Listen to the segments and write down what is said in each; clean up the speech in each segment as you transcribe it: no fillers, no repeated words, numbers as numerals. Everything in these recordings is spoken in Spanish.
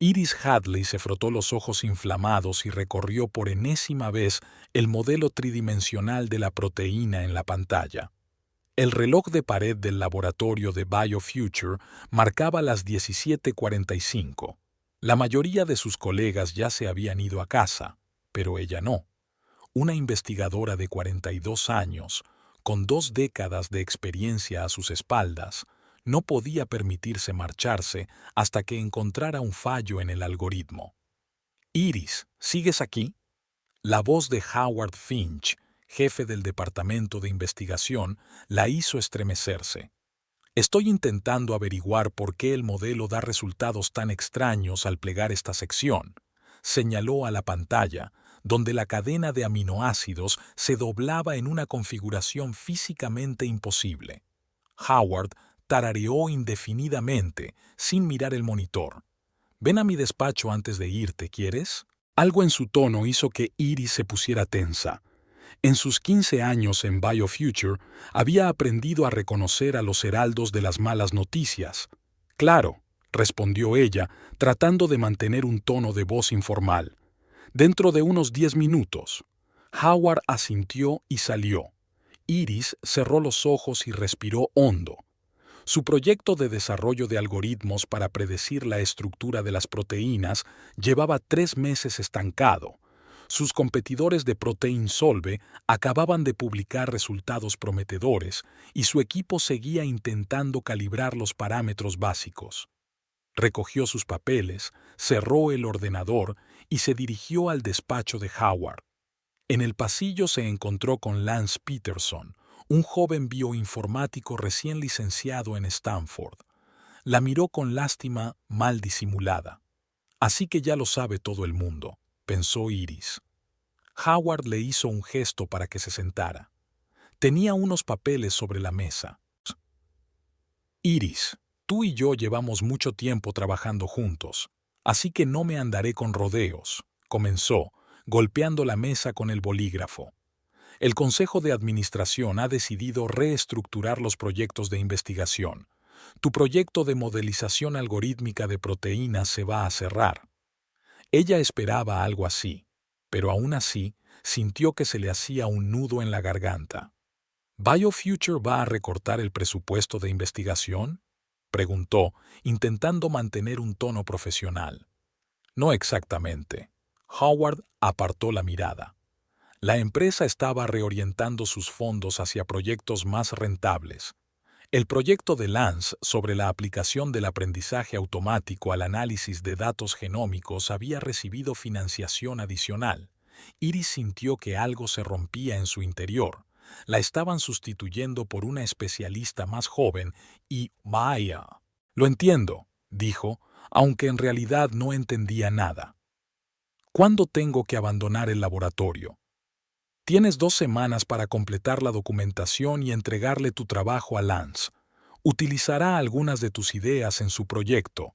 Iris Hadley se frotó los ojos inflamados y recorrió por enésima vez el modelo tridimensional de la proteína en la pantalla. El reloj de pared del laboratorio de BioFuture marcaba las 17:45. La mayoría de sus colegas ya se habían ido a casa, pero ella no. Una investigadora de 42 años, con 2 décadas de experiencia a sus espaldas, no podía permitirse marcharse hasta que encontrara un fallo en el algoritmo. Iris, ¿sigues aquí? La voz de Howard Finch, jefe del departamento de investigación, la hizo estremecerse. Estoy intentando averiguar por qué el modelo da resultados tan extraños al plegar esta sección, señaló a la pantalla, donde la cadena de aminoácidos se doblaba en una configuración físicamente imposible. Howard tarareó indefinidamente, sin mirar el monitor. Ven a mi despacho antes de irte, ¿quieres? Algo en su tono hizo que Iris se pusiera tensa. En sus 15 años en BioFuture, había aprendido a reconocer a los heraldos de las malas noticias. Claro, respondió ella, tratando de mantener un tono de voz informal. Dentro de unos 10 minutos. Howard asintió y salió. Iris cerró los ojos y respiró hondo. Su proyecto de desarrollo de algoritmos para predecir la estructura de las proteínas llevaba 3 meses estancado. Sus competidores de ProteinSolve acababan de publicar resultados prometedores y su equipo seguía intentando calibrar los parámetros básicos. Recogió sus papeles, cerró el ordenador y se dirigió al despacho de Howard. En el pasillo se encontró con Lance Peterson, un joven bioinformático recién licenciado en Stanford. La miró con lástima mal disimulada. Así que ya lo sabe todo el mundo, pensó Iris. Howard le hizo un gesto para que se sentara. Tenía unos papeles sobre la mesa. Iris, tú y yo llevamos mucho tiempo trabajando juntos, así que no me andaré con rodeos, comenzó, golpeando la mesa con el bolígrafo. El Consejo de Administración ha decidido reestructurar los proyectos de investigación. Tu proyecto de modelización algorítmica de proteínas se va a cerrar. Ella esperaba algo así, pero aún así sintió que se le hacía un nudo en la garganta. ¿BioFuture va a recortar el presupuesto de investigación?, preguntó, intentando mantener un tono profesional. No exactamente. Howard apartó la mirada. La empresa estaba reorientando sus fondos hacia proyectos más rentables. El proyecto de Lance sobre la aplicación del aprendizaje automático al análisis de datos genómicos había recibido financiación adicional. Iris sintió que algo se rompía en su interior. La estaban sustituyendo por una especialista más joven y vaya. Lo entiendo, dijo, aunque en realidad no entendía nada. ¿Cuándo tengo que abandonar el laboratorio? Tienes 2 semanas para completar la documentación y entregarle tu trabajo a Lance. Utilizará algunas de tus ideas en su proyecto.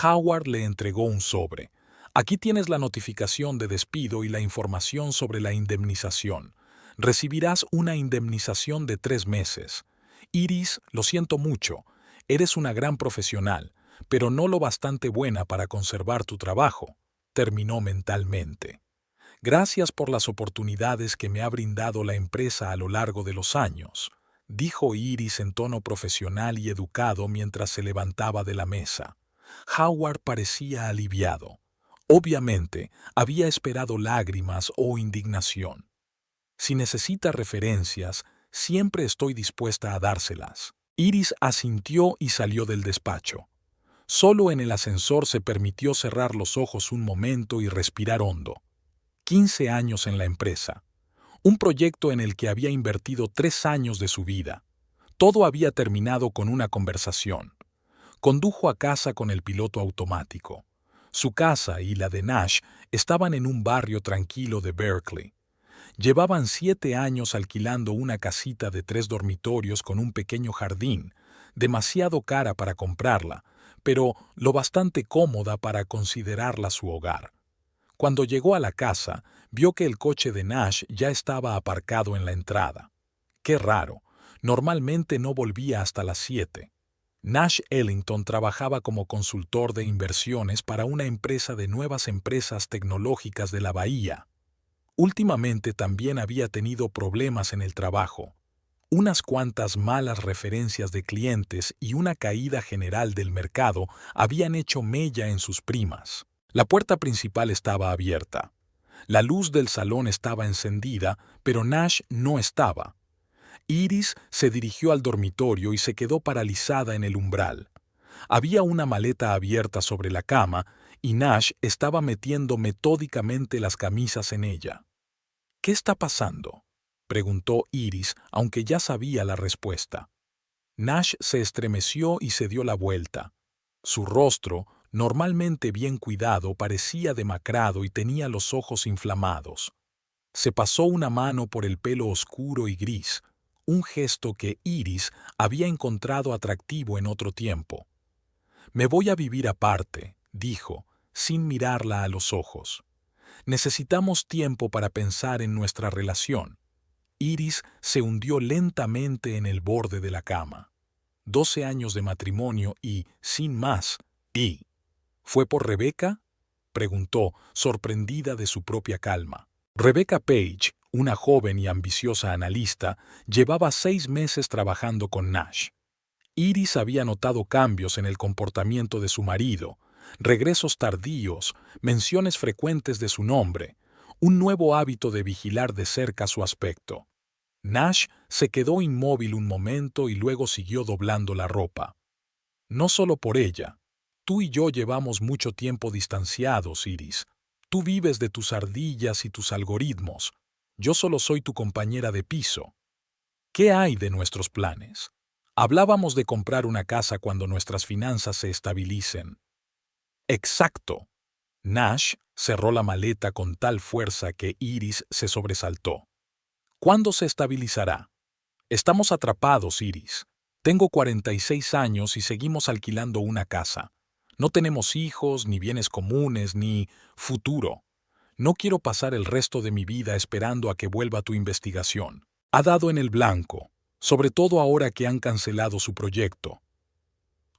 Howard le entregó un sobre. Aquí tienes la notificación de despido y la información sobre la indemnización. Recibirás una indemnización de 3 meses. Iris, lo siento mucho. Eres una gran profesional, pero no lo bastante buena para conservar tu trabajo, terminó mentalmente. Gracias por las oportunidades que me ha brindado la empresa a lo largo de los años, dijo Iris en tono profesional y educado mientras se levantaba de la mesa. Howard parecía aliviado. Obviamente, había esperado lágrimas o indignación. Si necesita referencias, siempre estoy dispuesta a dárselas. Iris asintió y salió del despacho. Solo en el ascensor se permitió cerrar los ojos un momento y respirar hondo. 15 años en la empresa. Un proyecto en el que había invertido 3 años de su vida. Todo había terminado con una conversación. Condujo a casa con el piloto automático. Su casa y la de Nash estaban en un barrio tranquilo de Berkeley. Llevaban 7 años alquilando una casita de 3 dormitorios con un pequeño jardín, demasiado cara para comprarla, pero lo bastante cómoda para considerarla su hogar. Cuando llegó a la casa, vio que el coche de Nash ya estaba aparcado en la entrada. Qué raro, normalmente no volvía hasta las 7. Nash Ellington trabajaba como consultor de inversiones para una empresa de nuevas empresas tecnológicas de la Bahía. Últimamente también había tenido problemas en el trabajo. Unas cuantas malas referencias de clientes y una caída general del mercado habían hecho mella en sus primas. La puerta principal estaba abierta. La luz del salón estaba encendida, pero Nash no estaba. Iris se dirigió al dormitorio y se quedó paralizada en el umbral. Había una maleta abierta sobre la cama y Nash estaba metiendo metódicamente las camisas en ella. ¿Qué está pasando?, preguntó Iris, aunque ya sabía la respuesta. Nash se estremeció y se dio la vuelta. Su rostro, normalmente bien cuidado, parecía demacrado y tenía los ojos inflamados. Se pasó una mano por el pelo oscuro y gris, un gesto que Iris había encontrado atractivo en otro tiempo. «Me voy a vivir aparte», dijo, sin mirarla a los ojos. «Necesitamos tiempo para pensar en nuestra relación». Iris se hundió lentamente en el borde de la cama. 12 años de matrimonio y, sin más, ¿y fue por Rebecca?, preguntó, sorprendida de su propia calma. Rebecca Page, una joven y ambiciosa analista, llevaba 6 meses trabajando con Nash. Iris había notado cambios en el comportamiento de su marido, regresos tardíos, menciones frecuentes de su nombre, un nuevo hábito de vigilar de cerca su aspecto. Nash se quedó inmóvil un momento y luego siguió doblando la ropa. «No solo por ella. Tú y yo llevamos mucho tiempo distanciados, Iris. Tú vives de tus ardillas y tus algoritmos. Yo solo soy tu compañera de piso. ¿Qué hay de nuestros planes? Hablábamos de comprar una casa cuando nuestras finanzas se estabilicen». «Exacto». Nash cerró la maleta con tal fuerza que Iris se sobresaltó. «¿Cuándo se estabilizará?» «Estamos atrapados, Iris. Tengo 46 años y seguimos alquilando una casa. No tenemos hijos, ni bienes comunes, ni futuro. No quiero pasar el resto de mi vida esperando a que vuelva tu investigación. Ha dado en el blanco, sobre todo ahora que han cancelado su proyecto».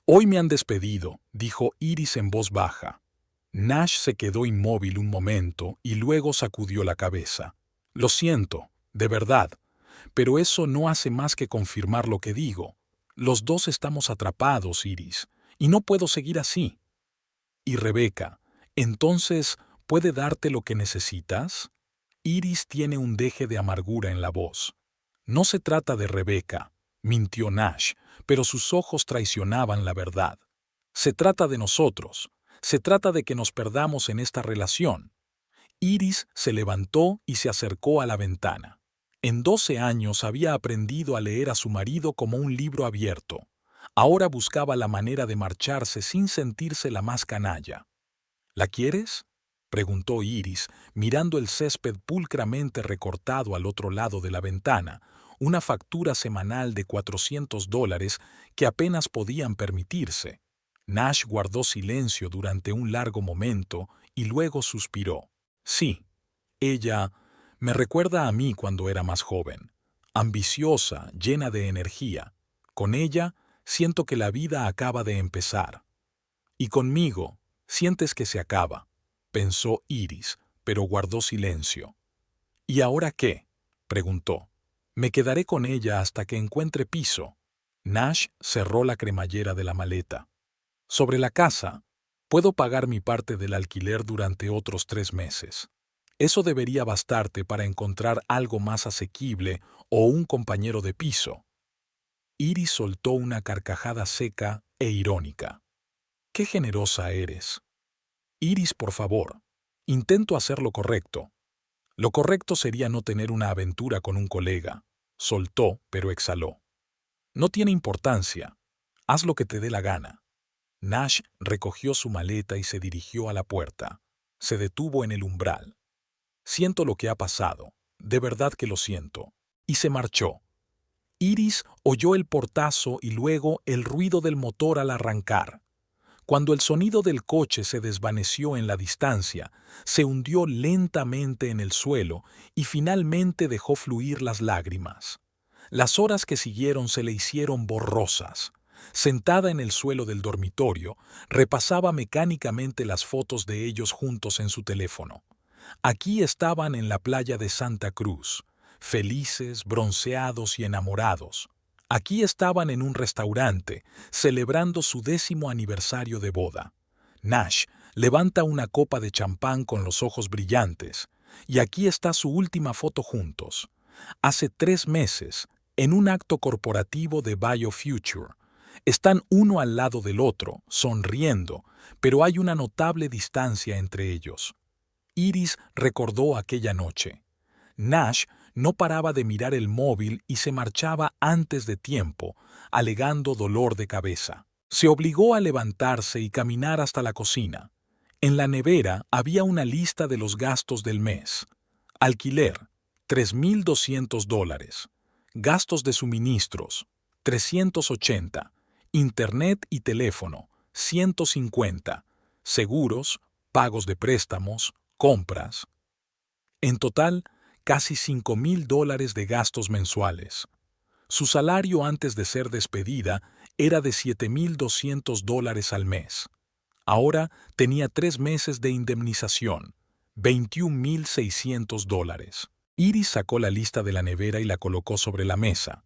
«Hoy me han despedido», dijo Iris en voz baja. Nash se quedó inmóvil un momento y luego sacudió la cabeza. «Lo siento, de verdad, pero eso no hace más que confirmar lo que digo. Los dos estamos atrapados, Iris, y no puedo seguir así». «¿Y Rebecca, entonces, puede darte lo que necesitas?» Iris tiene un deje de amargura en la voz. «No se trata de Rebecca», mintió Nash, pero sus ojos traicionaban la verdad. «Se trata de nosotros. Se trata de que nos perdamos en esta relación». Iris se levantó y se acercó a la ventana. En 12 años había aprendido a leer a su marido como un libro abierto. Ahora buscaba la manera de marcharse sin sentirse la más canalla. «¿La quieres?», preguntó Iris, mirando el césped pulcramente recortado al otro lado de la ventana, una factura semanal de $400 que apenas podían permitirse. Nash guardó silencio durante un largo momento y luego suspiró. «Sí, ella me recuerda a mí cuando era más joven, ambiciosa, llena de energía. Con ella siento que la vida acaba de empezar. Y conmigo sientes que se acaba», pensó Iris, pero guardó silencio. «¿Y ahora qué?», preguntó. «Me quedaré con ella hasta que encuentre piso». Nash cerró la cremallera de la maleta. «Sobre la casa, puedo pagar mi parte del alquiler durante otros 3 meses. Eso debería bastarte para encontrar algo más asequible o un compañero de piso». Iris soltó una carcajada seca e irónica. «Qué generosa eres». «Iris, por favor, intento hacer lo correcto». «Lo correcto sería no tener una aventura con un colega», soltó, pero exhaló. «No tiene importancia. Haz lo que te dé la gana». Nash recogió su maleta y se dirigió a la puerta. Se detuvo en el umbral. «Siento lo que ha pasado. De verdad que lo siento». Y se marchó. Iris oyó el portazo y luego el ruido del motor al arrancar. Cuando el sonido del coche se desvaneció en la distancia, se hundió lentamente en el suelo y finalmente dejó fluir las lágrimas. Las horas que siguieron se le hicieron borrosas. Sentada en el suelo del dormitorio, repasaba mecánicamente las fotos de ellos juntos en su teléfono. Aquí estaban en la playa de Santa Cruz, felices, bronceados y enamorados. Aquí estaban en un restaurante, celebrando su 10º aniversario de boda. Nash levanta una copa de champán con los ojos brillantes, y aquí está su última foto juntos. Hace 3 meses, en un acto corporativo de BioFuture. Están uno al lado del otro, sonriendo, pero hay una notable distancia entre ellos. Iris recordó aquella noche. Nash no paraba de mirar el móvil y se marchaba antes de tiempo, alegando dolor de cabeza. Se obligó a levantarse y caminar hasta la cocina. En la nevera había una lista de los gastos del mes. Alquiler, $3,200. Gastos de suministros, 380. Internet y teléfono, 150. Seguros, pagos de préstamos, compras. En total, casi $5,000 de gastos mensuales. Su salario antes de ser despedida era de $7,200 al mes. Ahora tenía 3 meses de indemnización, $21,600. Iris sacó la lista de la nevera y la colocó sobre la mesa.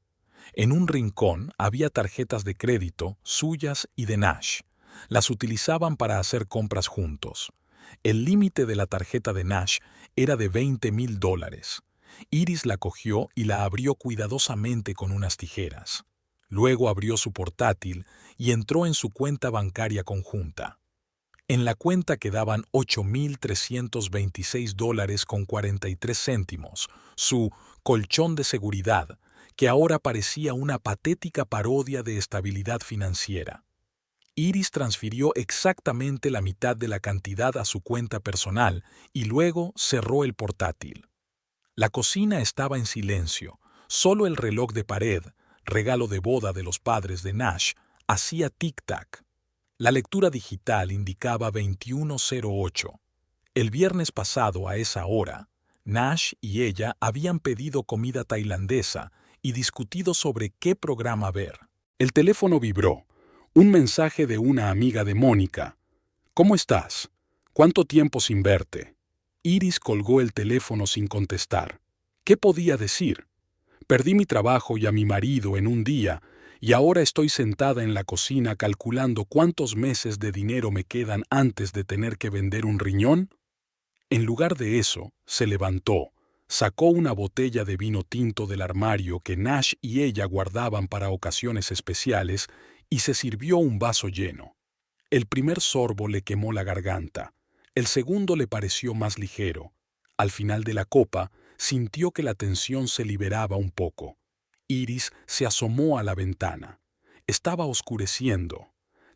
En un rincón había tarjetas de crédito, suyas y de Nash. Las utilizaban para hacer compras juntos. El límite de la tarjeta de Nash era de $20,000. Iris la cogió y la abrió cuidadosamente con unas tijeras. Luego abrió su portátil y entró en su cuenta bancaria conjunta. En la cuenta quedaban $8,326,43, su colchón de seguridad, que ahora parecía una patética parodia de estabilidad financiera. Iris transfirió exactamente la mitad de la cantidad a su cuenta personal y luego cerró el portátil. La cocina estaba en silencio. Solo el reloj de pared, regalo de boda de los padres de Nash, hacía tic-tac. La lectura digital indicaba 21:08. El viernes pasado a esa hora, Nash y ella habían pedido comida tailandesa y discutido sobre qué programa ver. El teléfono vibró. Un mensaje de una amiga de Mónica. ¿Cómo estás? ¿Cuánto tiempo sin verte? Iris colgó el teléfono sin contestar. ¿Qué podía decir? Perdí mi trabajo y a mi marido en un día, y ahora estoy sentada en la cocina calculando cuántos meses de dinero me quedan antes de tener que vender un riñón. En lugar de eso, se levantó, sacó una botella de vino tinto del armario que Nash y ella guardaban para ocasiones especiales y se sirvió un vaso lleno. El primer sorbo le quemó la garganta, el segundo le pareció más ligero. Al final de la copa, sintió que la tensión se liberaba un poco. Iris se asomó a la ventana. Estaba oscureciendo.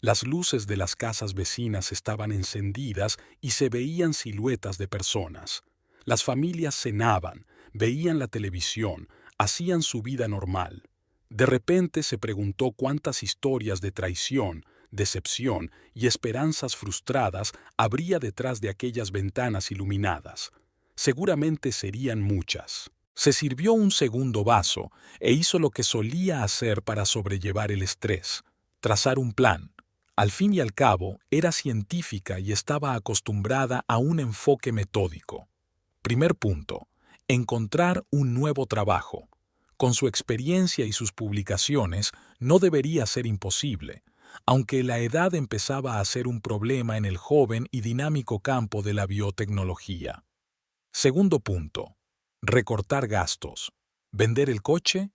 Las luces de las casas vecinas estaban encendidas y se veían siluetas de personas. Las familias cenaban, veían la televisión, hacían su vida normal. De repente se preguntó cuántas historias de traición, decepción y esperanzas frustradas habría detrás de aquellas ventanas iluminadas. Seguramente serían muchas. Se sirvió un segundo vaso e hizo lo que solía hacer para sobrellevar el estrés, trazar un plan. Al fin y al cabo, era científica y estaba acostumbrada a un enfoque metódico. Primer punto, encontrar un nuevo trabajo. Con su experiencia y sus publicaciones, no debería ser imposible, aunque la edad empezaba a ser un problema en el joven y dinámico campo de la biotecnología. Segundo punto, recortar gastos. Vender el coche,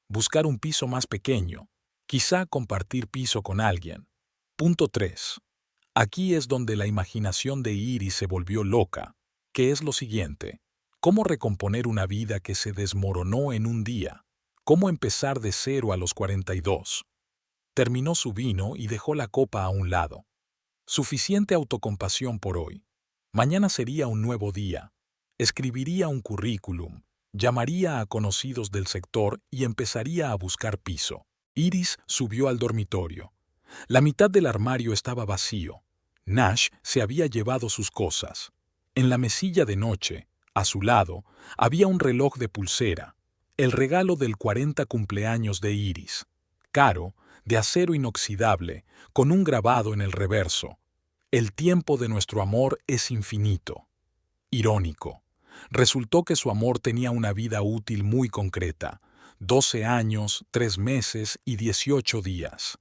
buscar un piso más pequeño, quizá compartir piso con alguien. Punto 3. Aquí es donde la imaginación de Iris se volvió loca, que es lo siguiente. ¿Cómo recomponer una vida que se desmoronó en un día? ¿Cómo empezar de cero a los 42? Terminó su vino y dejó la copa a un lado. Suficiente autocompasión por hoy. Mañana sería un nuevo día. Escribiría un currículum, llamaría a conocidos del sector y empezaría a buscar piso. Iris subió al dormitorio. La mitad del armario estaba vacío. Nash se había llevado sus cosas. En la mesilla de noche, a su lado, había un reloj de pulsera, el regalo del 40 cumpleaños de Iris. Caro, de acero inoxidable, con un grabado en el reverso. El tiempo de nuestro amor es infinito. Irónico. Resultó que su amor tenía una vida útil muy concreta: 12 años, 3 meses y 18 días.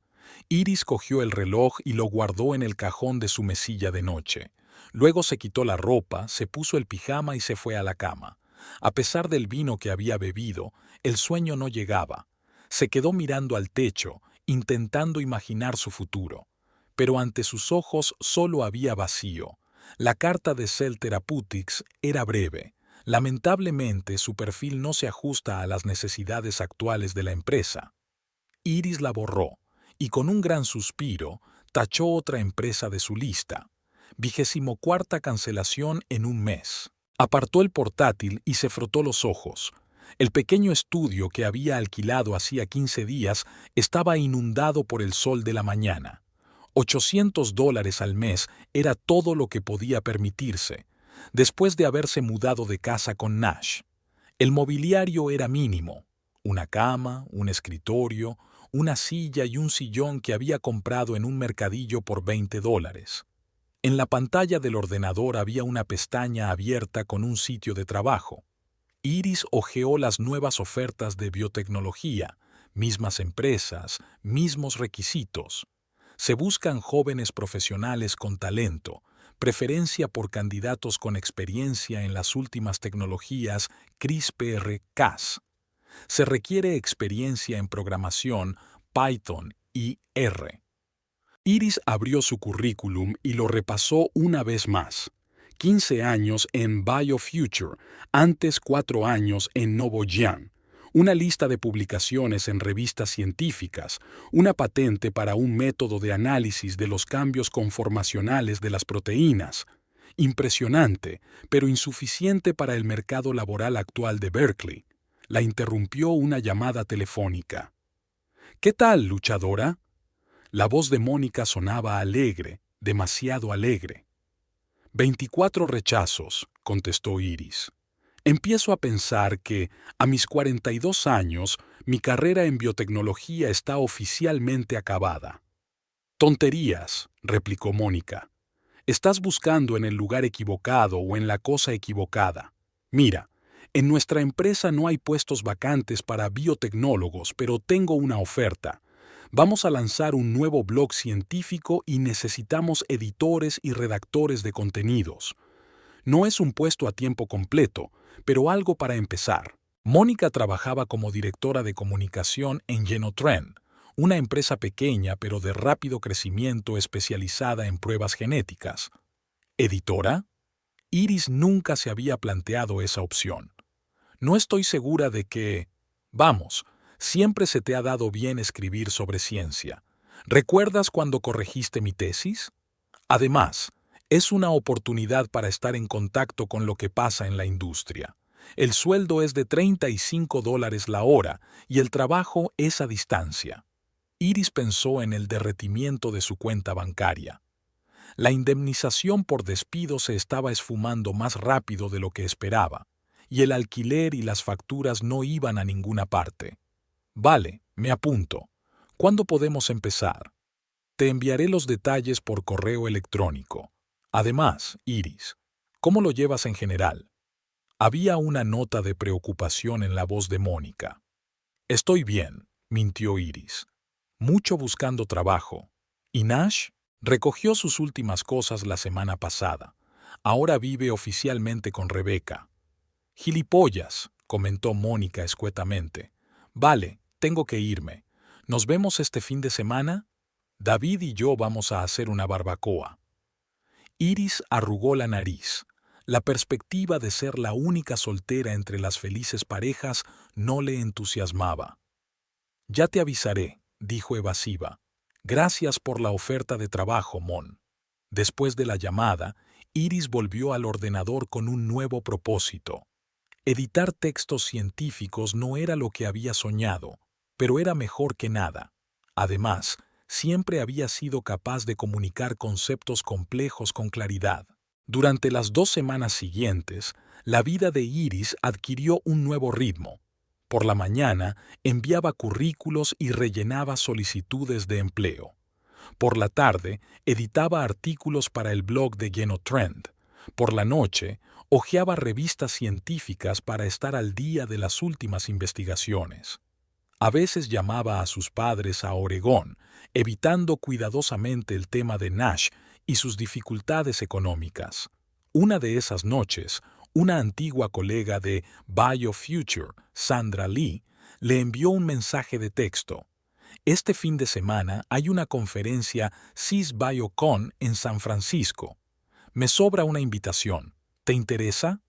Iris cogió el reloj y lo guardó en el cajón de su mesilla de noche. Luego se quitó la ropa, se puso el pijama y se fue a la cama. A pesar del vino que había bebido, el sueño no llegaba. Se quedó mirando al techo, intentando imaginar su futuro. Pero ante sus ojos solo había vacío. La carta de Cell Therapeutics era breve. Lamentablemente, su perfil no se ajusta a las necesidades actuales de la empresa. Iris la borró y con un gran suspiro tachó otra empresa de su lista. 24ª cancelación en un mes. Apartó el portátil y se frotó los ojos. El pequeño estudio que había alquilado hacía 15 días estaba inundado por el sol de la mañana. $800 al mes era todo lo que podía permitirse, después de haberse mudado de casa con Nash. El mobiliario era mínimo: una cama, un escritorio, una silla y un sillón que había comprado en un mercadillo por $20. En la pantalla del ordenador había una pestaña abierta con un sitio de trabajo. Iris hojeó las nuevas ofertas de biotecnología: mismas empresas, mismos requisitos. Se buscan jóvenes profesionales con talento, preferencia por candidatos con experiencia en las últimas tecnologías CRISPR-Cas. Se requiere experiencia en programación, Python y R. Iris abrió su currículum y lo repasó una vez más. 15 años en BioFuture, antes 4 años en Novogyam. Una lista de publicaciones en revistas científicas, una patente para un método de análisis de los cambios conformacionales de las proteínas. Impresionante, pero insuficiente para el mercado laboral actual de Berkeley. La interrumpió una llamada telefónica. «¿Qué tal, luchadora?». La voz de Mónica sonaba alegre, demasiado alegre. 24 rechazos, contestó Iris. Empiezo a pensar que, a mis 42 años, mi carrera en biotecnología está oficialmente acabada. Tonterías, replicó Mónica. Estás buscando en el lugar equivocado o en la cosa equivocada. Mira, en nuestra empresa no hay puestos vacantes para biotecnólogos, pero tengo una oferta. Vamos a lanzar un nuevo blog científico y necesitamos editores y redactores de contenidos. No es un puesto a tiempo completo, pero algo para empezar. Mónica trabajaba como directora de comunicación en Genotrend, una empresa pequeña pero de rápido crecimiento especializada en pruebas genéticas. ¿Editora? Iris nunca se había planteado esa opción. No estoy segura de que... Vamos, siempre se te ha dado bien escribir sobre ciencia. ¿Recuerdas cuando corregiste mi tesis? Además, es una oportunidad para estar en contacto con lo que pasa en la industria. El sueldo es de $35 la hora y el trabajo es a distancia. Iris pensó en el derretimiento de su cuenta bancaria. La indemnización por despido se estaba esfumando más rápido de lo que esperaba, y el alquiler y las facturas no iban a ninguna parte. Vale, me apunto. ¿Cuándo podemos empezar? Te enviaré los detalles por correo electrónico. Además, Iris, ¿cómo lo llevas en general? Había una nota de preocupación en la voz de Mónica. Estoy bien, mintió Iris. Mucho buscando trabajo. ¿Y Nash? Recogió sus últimas cosas la semana pasada. Ahora vive oficialmente con Rebeca. Gilipollas, comentó Mónica escuetamente. Vale, tengo que irme. ¿Nos vemos este fin de semana? David y yo vamos a hacer una barbacoa. Iris arrugó la nariz. La perspectiva de ser la única soltera entre las felices parejas no le entusiasmaba. Ya te avisaré, dijo evasiva. Gracias por la oferta de trabajo, Mon. Después de la llamada, Iris volvió al ordenador con un nuevo propósito. Editar textos científicos no era lo que había soñado, pero era mejor que nada. Además, siempre había sido capaz de comunicar conceptos complejos con claridad. Durante las 2 semanas siguientes, la vida de Iris adquirió un nuevo ritmo. Por la mañana enviaba currículos y rellenaba solicitudes de empleo. Por la tarde editaba artículos para el blog de Genotrend. Por la noche hojeaba revistas científicas para estar al día de las últimas investigaciones. A veces llamaba a sus padres a Oregón, evitando cuidadosamente el tema de Nash y sus dificultades económicas. Una de esas noches, una antigua colega de BioFuture, Sandra Lee, le envió un mensaje de texto. Este fin de semana hay una conferencia CIS-BioCon en San Francisco. Me sobra una invitación. ¿Te interesa?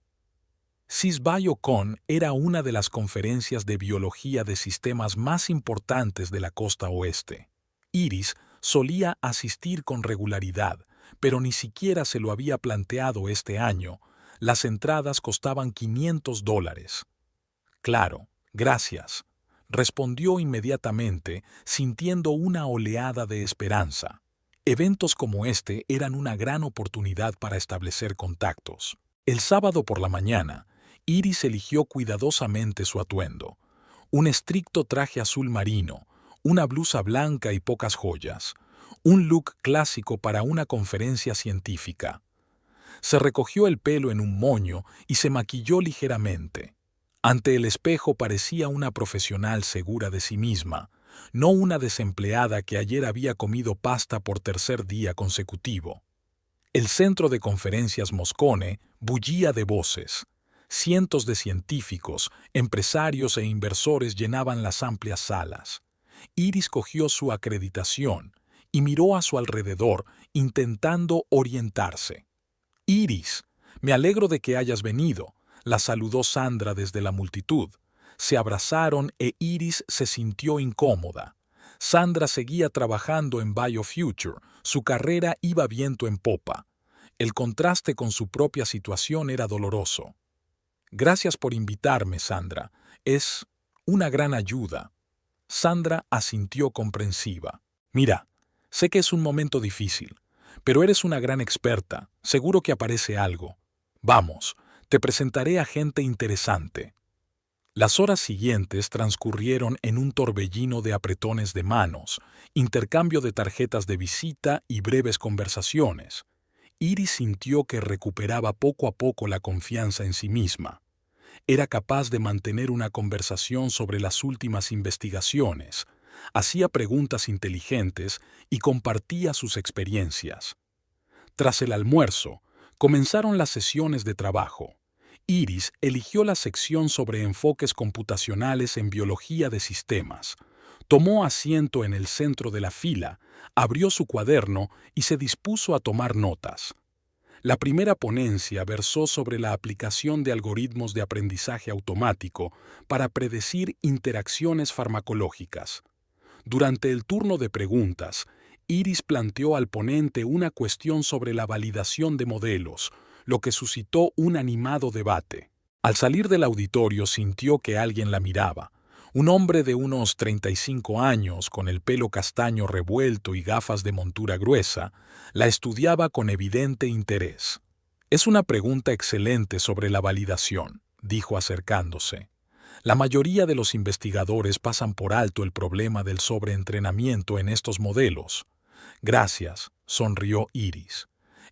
CIS-BioCon era una de las conferencias de biología de sistemas más importantes de la costa oeste. Iris solía asistir con regularidad, pero ni siquiera se lo había planteado este año. Las entradas costaban $500. Claro, gracias, respondió inmediatamente, sintiendo una oleada de esperanza. Eventos como este eran una gran oportunidad para establecer contactos. El sábado por la mañana, Iris eligió cuidadosamente su atuendo. Un estricto traje azul marino, una blusa blanca y pocas joyas. Un look clásico para una conferencia científica. Se recogió el pelo en un moño y se maquilló ligeramente. Ante el espejo parecía una profesional segura de sí misma, no una desempleada que ayer había comido pasta por tercer día consecutivo. El centro de conferencias Moscone bullía de voces. Cientos de científicos, empresarios e inversores llenaban las amplias salas. Iris cogió su acreditación y miró a su alrededor, intentando orientarse. «Iris, me alegro de que hayas venido», la saludó Sandra desde la multitud. Se abrazaron e Iris se sintió incómoda. Sandra seguía trabajando en BioFuture, su carrera iba viento en popa. El contraste con su propia situación era doloroso. «Gracias por invitarme, Sandra. Es una gran ayuda». Sandra asintió comprensiva. «Mira, sé que es un momento difícil, pero eres una gran experta, seguro que aparece algo. Vamos, te presentaré a gente interesante». Las horas siguientes transcurrieron en un torbellino de apretones de manos, intercambio de tarjetas de visita y breves conversaciones. Iris sintió que recuperaba poco a poco la confianza en sí misma. Era capaz de mantener una conversación sobre las últimas investigaciones, hacía preguntas inteligentes y compartía sus experiencias. Tras el almuerzo, comenzaron las sesiones de trabajo. Iris eligió la sección sobre enfoques computacionales en biología de sistemas. Tomó asiento en el centro de la fila, abrió su cuaderno y se dispuso a tomar notas. La primera ponencia versó sobre la aplicación de algoritmos de aprendizaje automático para predecir interacciones farmacológicas. Durante el turno de preguntas, Iris planteó al ponente una cuestión sobre la validación de modelos, lo que suscitó un animado debate. Al salir del auditorio sintió que alguien la miraba. Un hombre de unos 35 años, con el pelo castaño revuelto y gafas de montura gruesa, la estudiaba con evidente interés. «Es una pregunta excelente sobre la validación», dijo acercándose. «La mayoría de los investigadores pasan por alto el problema del sobreentrenamiento en estos modelos». «Gracias», sonrió Iris.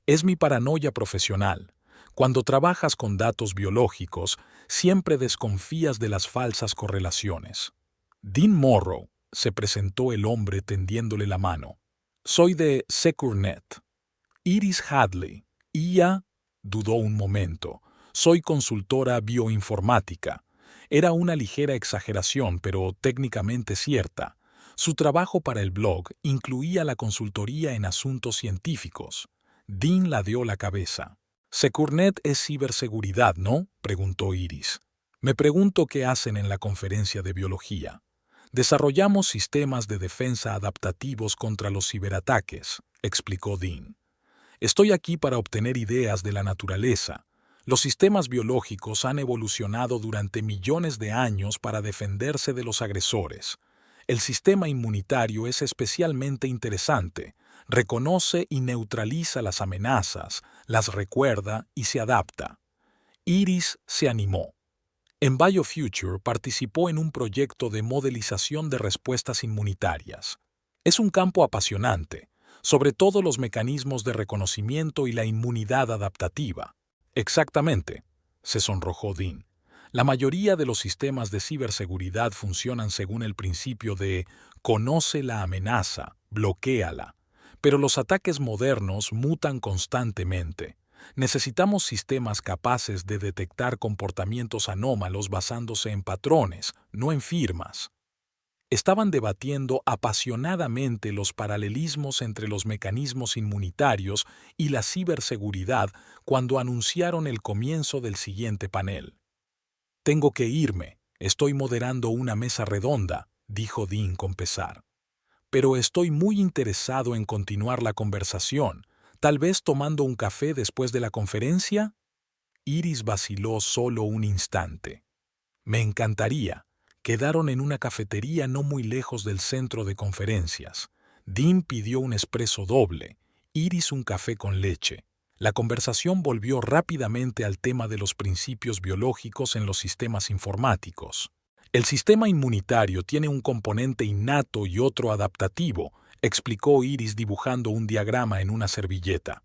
«Es mi paranoia profesional. Cuando trabajas con datos biológicos, siempre desconfías de las falsas correlaciones». «Dean Morrow», se presentó el hombre tendiéndole la mano. «Soy de SecureNet». «Iris Hadley». «IA», dudó un momento. «Soy consultora bioinformática». Era una ligera exageración, pero técnicamente cierta. Su trabajo para el blog incluía la consultoría en asuntos científicos. Dean ladeó la cabeza. «SecureNet es ciberseguridad, ¿no?», preguntó Iris. «Me pregunto qué hacen en la conferencia de biología». «Desarrollamos sistemas de defensa adaptativos contra los ciberataques», explicó Dean. «Estoy aquí para obtener ideas de la naturaleza. Los sistemas biológicos han evolucionado durante millones de años para defenderse de los agresores. El sistema inmunitario es especialmente interesante. Reconoce y neutraliza las amenazas, las recuerda y se adapta». Iris se animó. En BioFuture participó en un proyecto de modelización de respuestas inmunitarias. Es un campo apasionante, sobre todo los mecanismos de reconocimiento y la inmunidad adaptativa. Exactamente, se sonrojó Dean. La mayoría de los sistemas de ciberseguridad funcionan según el principio de conoce la amenaza, bloquéala. Pero los ataques modernos mutan constantemente. Necesitamos sistemas capaces de detectar comportamientos anómalos basándose en patrones, no en firmas. Estaban debatiendo apasionadamente los paralelismos entre los mecanismos inmunitarios y la ciberseguridad cuando anunciaron el comienzo del siguiente panel. Tengo que irme, estoy moderando una mesa redonda, dijo Dean con pesar. Pero estoy muy interesado en continuar la conversación, tal vez tomando un café después de la conferencia. Iris vaciló solo un instante. Me encantaría. Quedaron en una cafetería no muy lejos del centro de conferencias. Dean pidió un espresso doble, Iris un café con leche. La conversación volvió rápidamente al tema de los principios biológicos en los sistemas informáticos. El sistema inmunitario tiene un componente innato y otro adaptativo, explicó Iris dibujando un diagrama en una servilleta.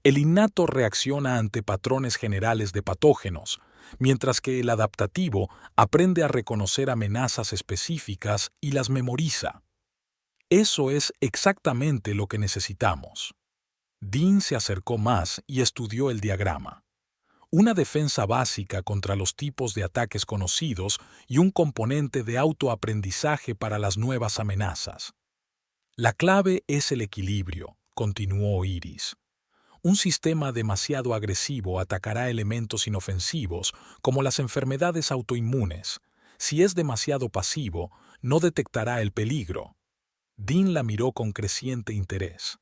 El innato reacciona ante patrones generales de patógenos, mientras que el adaptativo aprende a reconocer amenazas específicas y las memoriza. Eso es exactamente lo que necesitamos. Dean se acercó más y estudió el diagrama. Una defensa básica contra los tipos de ataques conocidos y un componente de autoaprendizaje para las nuevas amenazas. La clave es el equilibrio, continuó Iris. Un sistema demasiado agresivo atacará elementos inofensivos, como las enfermedades autoinmunes. Si es demasiado pasivo, no detectará el peligro. Dean la miró con creciente interés.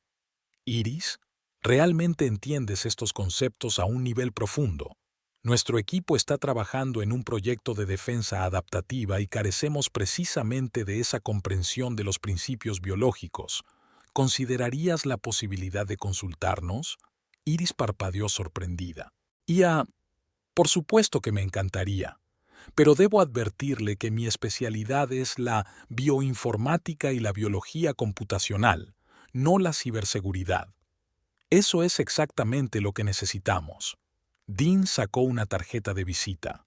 Iris, ¿realmente entiendes estos conceptos a un nivel profundo? Nuestro equipo está trabajando en un proyecto de defensa adaptativa y carecemos precisamente de esa comprensión de los principios biológicos. ¿Considerarías la posibilidad de consultarnos? Iris parpadeó sorprendida. Por supuesto que me encantaría, pero debo advertirle que mi especialidad es la bioinformática y la biología computacional, no la ciberseguridad. Eso es exactamente lo que necesitamos. Dean sacó una tarjeta de visita.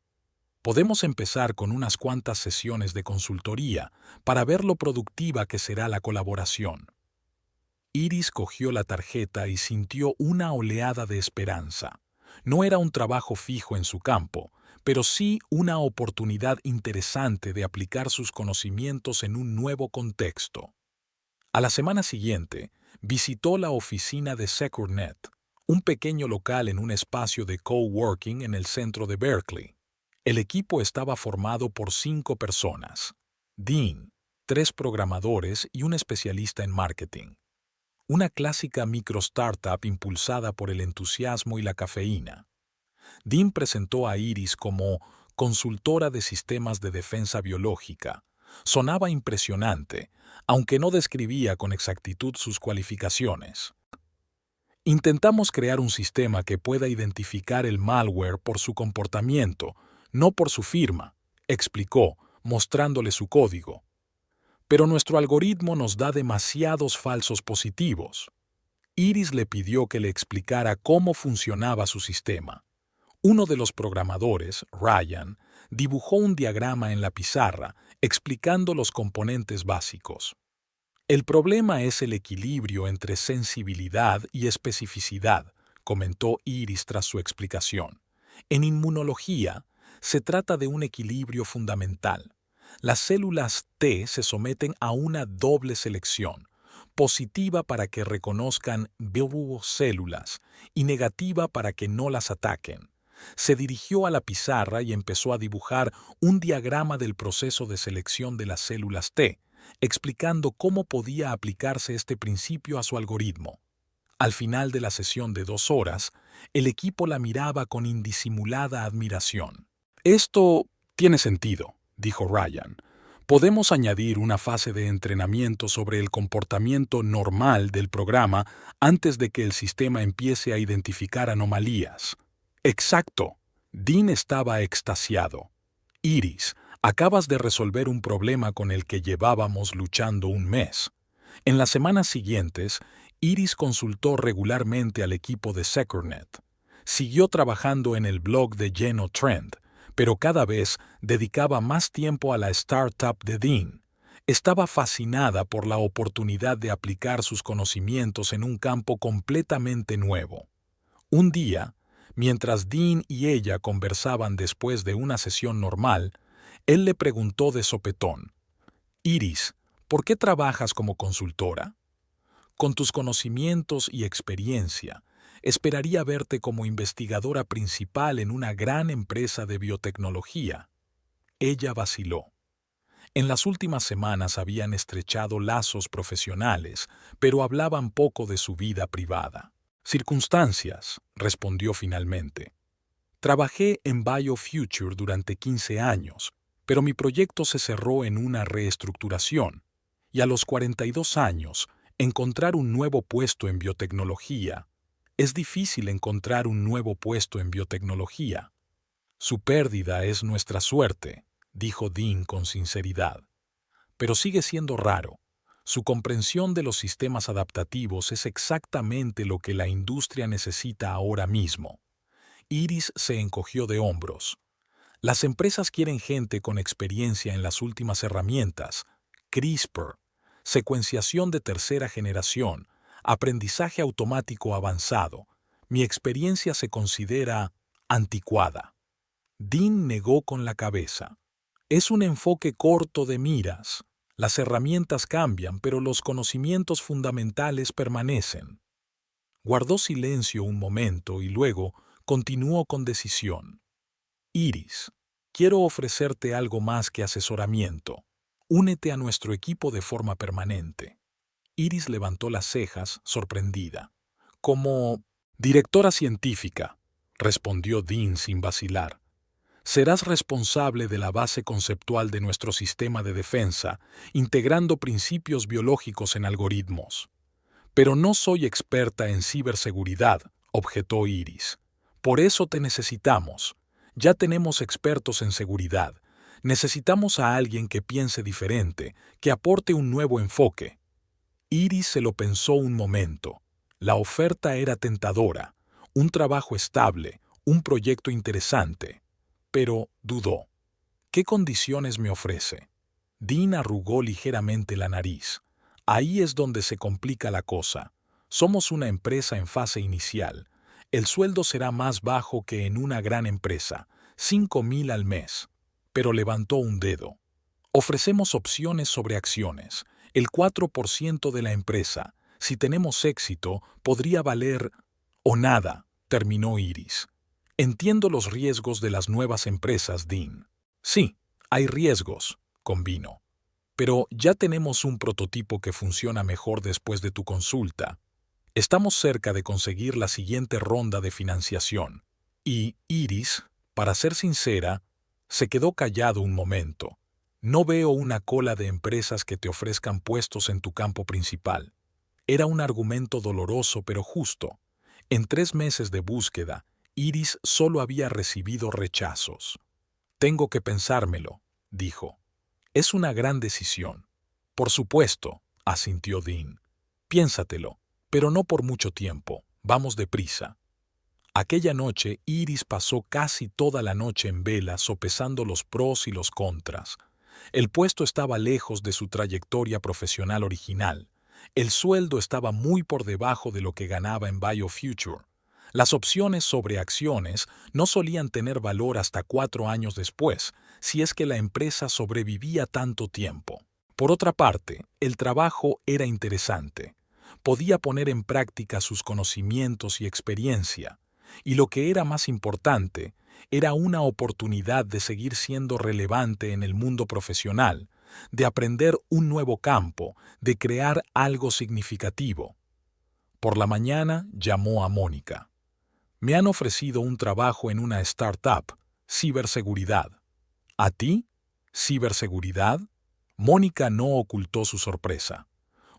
Podemos empezar con unas cuantas sesiones de consultoría para ver lo productiva que será la colaboración. Iris cogió la tarjeta y sintió una oleada de esperanza. No era un trabajo fijo en su campo, pero sí una oportunidad interesante de aplicar sus conocimientos en un nuevo contexto. A la semana siguiente, visitó la oficina de SecureNet, un pequeño local en un espacio de coworking en el centro de Berkeley. El equipo estaba formado por 5 personas. Dean, 3 programadores y un especialista en marketing. Una clásica micro-startup impulsada por el entusiasmo y la cafeína. Dean presentó a Iris como consultora de sistemas de defensa biológica. Sonaba impresionante, aunque no describía con exactitud sus cualificaciones. Intentamos crear un sistema que pueda identificar el malware por su comportamiento, no por su firma, explicó, mostrándole su código. Pero nuestro algoritmo nos da demasiados falsos positivos. Iris le pidió que le explicara cómo funcionaba su sistema. Uno de los programadores, Ryan, dibujó un diagrama en la pizarra explicando los componentes básicos. El problema es el equilibrio entre sensibilidad y especificidad, comentó Iris tras su explicación. En inmunología, se trata de un equilibrio fundamental. Las células T se someten a una doble selección, positiva para que reconozcan células y negativa para que no las ataquen. Se dirigió a la pizarra y empezó a dibujar un diagrama del proceso de selección de las células T, explicando cómo podía aplicarse este principio a su algoritmo. Al final de la sesión de 2 horas, el equipo la miraba con indisimulada admiración. Esto tiene sentido, dijo Ryan. Podemos añadir una fase de entrenamiento sobre el comportamiento normal del programa antes de que el sistema empiece a identificar anomalías. Exacto. Dean estaba extasiado. Iris, acabas de resolver un problema con el que llevábamos luchando un mes. En las semanas siguientes, Iris consultó regularmente al equipo de SecurNet. Siguió trabajando en el blog de GenoTrend, pero cada vez dedicaba más tiempo a la startup de Dean. Estaba fascinada por la oportunidad de aplicar sus conocimientos en un campo completamente nuevo. Un día, mientras Dean y ella conversaban después de una sesión normal, él le preguntó de sopetón: «Iris, ¿por qué trabajas como consultora? Con tus conocimientos y experiencia, esperaría verte como investigadora principal en una gran empresa de biotecnología». Ella vaciló. En las últimas semanas habían estrechado lazos profesionales, pero hablaban poco de su vida privada. «Circunstancias», respondió finalmente. «Trabajé en BioFuture durante 15 años, pero mi proyecto se cerró en una reestructuración, y a los 42 años, encontrar un nuevo puesto en biotecnología. Es difícil encontrar un nuevo puesto en biotecnología. Su pérdida es nuestra suerte», dijo Dean con sinceridad. «Pero sigue siendo raro. Su comprensión de los sistemas adaptativos es exactamente lo que la industria necesita ahora mismo». Iris se encogió de hombros. «Las empresas quieren gente con experiencia en las últimas herramientas: CRISPR, secuenciación de tercera generación, aprendizaje automático avanzado. Mi experiencia se considera anticuada». Dean negó con la cabeza. «Es un enfoque corto de miras. Las herramientas cambian, pero los conocimientos fundamentales permanecen». Guardó silencio un momento y luego continuó con decisión. «Iris, quiero ofrecerte algo más que asesoramiento. Únete a nuestro equipo de forma permanente». Iris levantó las cejas, sorprendida. «Como directora científica», respondió Dean sin vacilar. «Serás responsable de la base conceptual de nuestro sistema de defensa, integrando principios biológicos en algoritmos». «Pero no soy experta en ciberseguridad», objetó Iris. «Por eso te necesitamos. Ya tenemos expertos en seguridad. Necesitamos a alguien que piense diferente, que aporte un nuevo enfoque». Iris se lo pensó un momento. La oferta era tentadora, un trabajo estable, un proyecto interesante. Pero dudó. «¿Qué condiciones me ofrece?». Dean arrugó ligeramente la nariz. «Ahí es donde se complica la cosa. Somos una empresa en fase inicial. El sueldo será más bajo que en una gran empresa, 5.000 al mes». Pero levantó un dedo. «Ofrecemos opciones sobre acciones. El 4% de la empresa. Si tenemos éxito, podría valer o nada», terminó Iris. «Entiendo los riesgos de las nuevas empresas, Dean». «Sí, hay riesgos», convino. «Pero ya tenemos un prototipo que funciona mejor después de tu consulta. Estamos cerca de conseguir la siguiente ronda de financiación». Y Iris, para ser sincera, se quedó callado un momento. «No veo una cola de empresas que te ofrezcan puestos en tu campo principal». Era un argumento doloroso pero justo. En 3 meses de búsqueda, Iris solo había recibido rechazos. «Tengo que pensármelo», dijo. «Es una gran decisión». «Por supuesto», asintió Dean. «Piénsatelo, pero no por mucho tiempo. Vamos deprisa». Aquella noche, Iris pasó casi toda la noche en vela sopesando los pros y los contras. El puesto estaba lejos de su trayectoria profesional original. El sueldo estaba muy por debajo de lo que ganaba en BioFuture. Las opciones sobre acciones no solían tener valor hasta 4 años después, si es que la empresa sobrevivía tanto tiempo. Por otra parte, el trabajo era interesante. Podía poner en práctica sus conocimientos y experiencia. Y lo que era más importante, era una oportunidad de seguir siendo relevante en el mundo profesional, de aprender un nuevo campo, de crear algo significativo. Por la mañana llamó a Mónica. «Me han ofrecido un trabajo en una startup, ciberseguridad». «¿A ti? ¿Ciberseguridad?». Mónica no ocultó su sorpresa.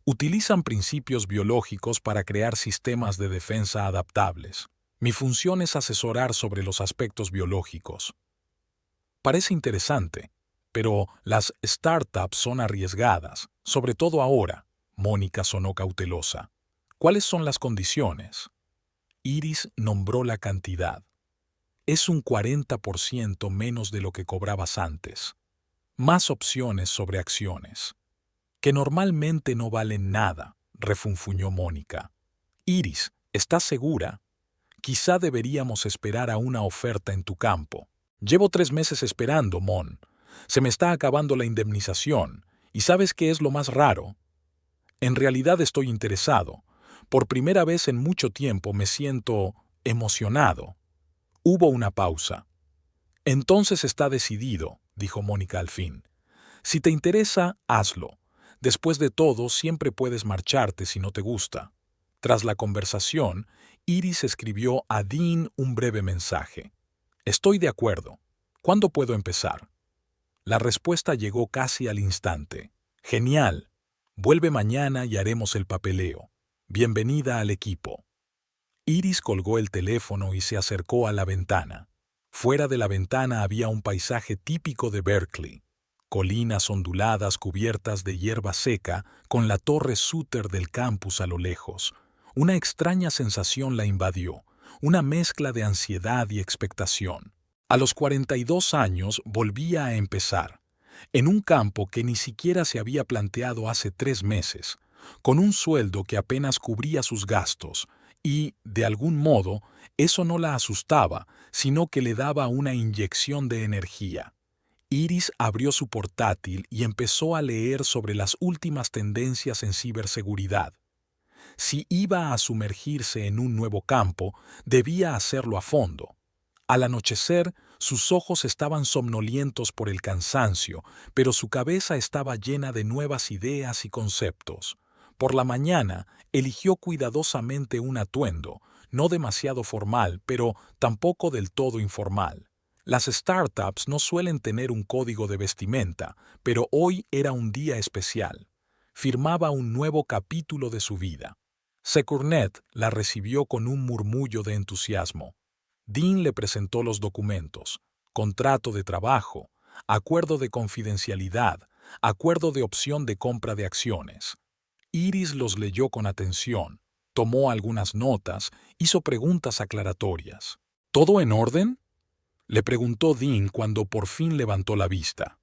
«Utilizan principios biológicos para crear sistemas de defensa adaptables. Mi función es asesorar sobre los aspectos biológicos». Parece interesante, pero las startups son arriesgadas, sobre todo ahora. Mónica sonó cautelosa. ¿Cuáles son las condiciones? Iris nombró la cantidad. Es un 40% menos de lo que cobrabas antes. Más opciones sobre acciones. Que normalmente no valen nada, refunfuñó Mónica. Iris, ¿estás segura? Quizá deberíamos esperar a una oferta en tu campo. Llevo 3 meses esperando, Mon. Se me está acabando la indemnización. ¿Y sabes qué es lo más raro? En realidad estoy interesado. Por primera vez en mucho tiempo me siento emocionado. Hubo una pausa. Entonces está decidido, dijo Mónica al fin. Si te interesa, hazlo. Después de todo, siempre puedes marcharte si no te gusta. Tras la conversación, Iris escribió a Dean un breve mensaje. Estoy de acuerdo. ¿Cuándo puedo empezar? La respuesta llegó casi al instante. Genial. Vuelve mañana y haremos el papeleo. Bienvenida al equipo. Iris colgó el teléfono y se acercó a la ventana. Fuera de la ventana había un paisaje típico de Berkeley. Colinas onduladas cubiertas de hierba seca con la torre Sutter del campus a lo lejos. Una extraña sensación la invadió, una mezcla de ansiedad y expectación. A los 42 años volvía a empezar, en un campo que ni siquiera se había planteado hace 3 meses, con un sueldo que apenas cubría sus gastos, y, de algún modo, eso no la asustaba, sino que le daba una inyección de energía. Iris abrió su portátil y empezó a leer sobre las últimas tendencias en ciberseguridad. Si iba a sumergirse en un nuevo campo, debía hacerlo a fondo. Al anochecer, sus ojos estaban somnolientos por el cansancio, pero su cabeza estaba llena de nuevas ideas y conceptos. Por la mañana, eligió cuidadosamente un atuendo, no demasiado formal, pero tampoco del todo informal. Las startups no suelen tener un código de vestimenta, pero hoy era un día especial. Firmaba un nuevo capítulo de su vida. Securnet la recibió con un murmullo de entusiasmo. Dean le presentó los documentos: contrato de trabajo, acuerdo de confidencialidad, acuerdo de opción de compra de acciones. Iris los leyó con atención, tomó algunas notas, hizo preguntas aclaratorias. ¿Todo en orden?, le preguntó Dean cuando por fin levantó la vista.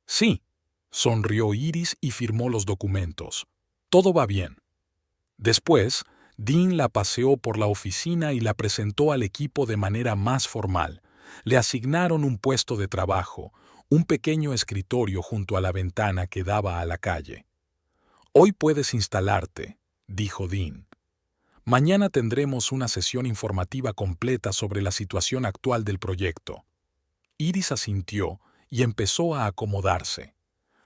Sí, sonrió Iris y firmó los documentos. Todo va bien. Después, Dean la paseó por la oficina y la presentó al equipo de manera más formal. Le asignaron un puesto de trabajo, un pequeño escritorio junto a la ventana que daba a la calle. Hoy puedes instalarte, dijo Dean. Mañana tendremos una sesión informativa completa sobre la situación actual del proyecto. Iris asintió y empezó a acomodarse.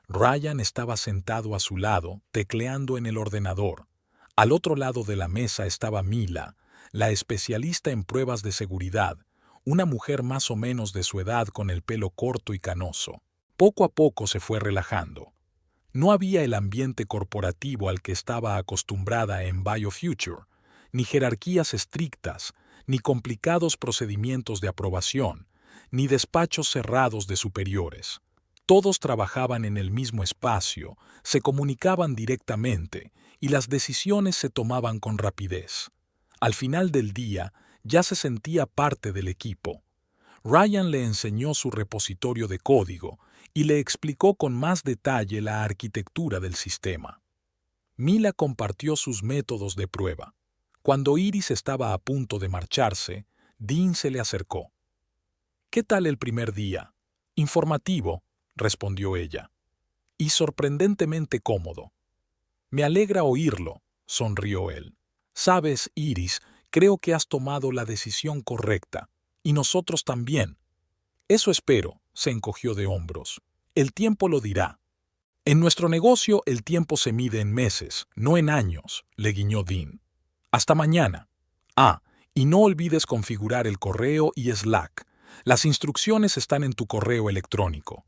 Ryan estaba sentado a su lado, tecleando en el ordenador. Al otro lado de la mesa estaba Mila, la especialista en pruebas de seguridad, una mujer más o menos de su edad con el pelo corto y canoso. Poco a poco se fue relajando. No había el ambiente corporativo al que estaba acostumbrada en BioFuture, ni jerarquías estrictas, ni complicados procedimientos de aprobación, ni despachos cerrados de superiores. Todos trabajaban en el mismo espacio, se comunicaban directamente y las decisiones se tomaban con rapidez. Al final del día, ya se sentía parte del equipo. Ryan le enseñó su repositorio de código y le explicó con más detalle la arquitectura del sistema. Mila compartió sus métodos de prueba. Cuando Iris estaba a punto de marcharse, Dean se le acercó. «¿Qué tal el primer día?» «Informativo», respondió ella. «Y sorprendentemente cómodo». «Me alegra oírlo», sonrió él. «Sabes, Iris, creo que has tomado la decisión correcta. Y nosotros también». «Eso espero», se encogió de hombros. «El tiempo lo dirá». «En nuestro negocio el tiempo se mide en meses, no en años», le guiñó Dean. «Hasta mañana. Ah, y no olvides configurar el correo y Slack. Las instrucciones están en tu correo electrónico».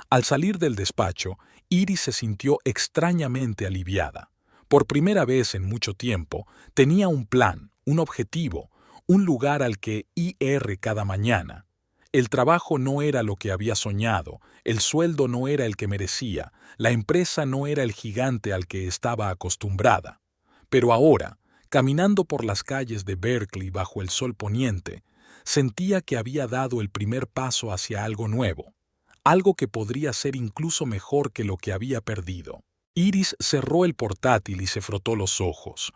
Al salir del despacho, Iris se sintió extrañamente aliviada. Por primera vez en mucho tiempo, tenía un plan, un objetivo, un lugar al que ir cada mañana. El trabajo no era lo que había soñado, el sueldo no era el que merecía, la empresa no era el gigante al que estaba acostumbrada. Pero ahora, caminando por las calles de Berkeley bajo el sol poniente, sentía que había dado el primer paso hacia algo nuevo, algo que podría ser incluso mejor que lo que había perdido. Iris cerró el portátil y se frotó los ojos.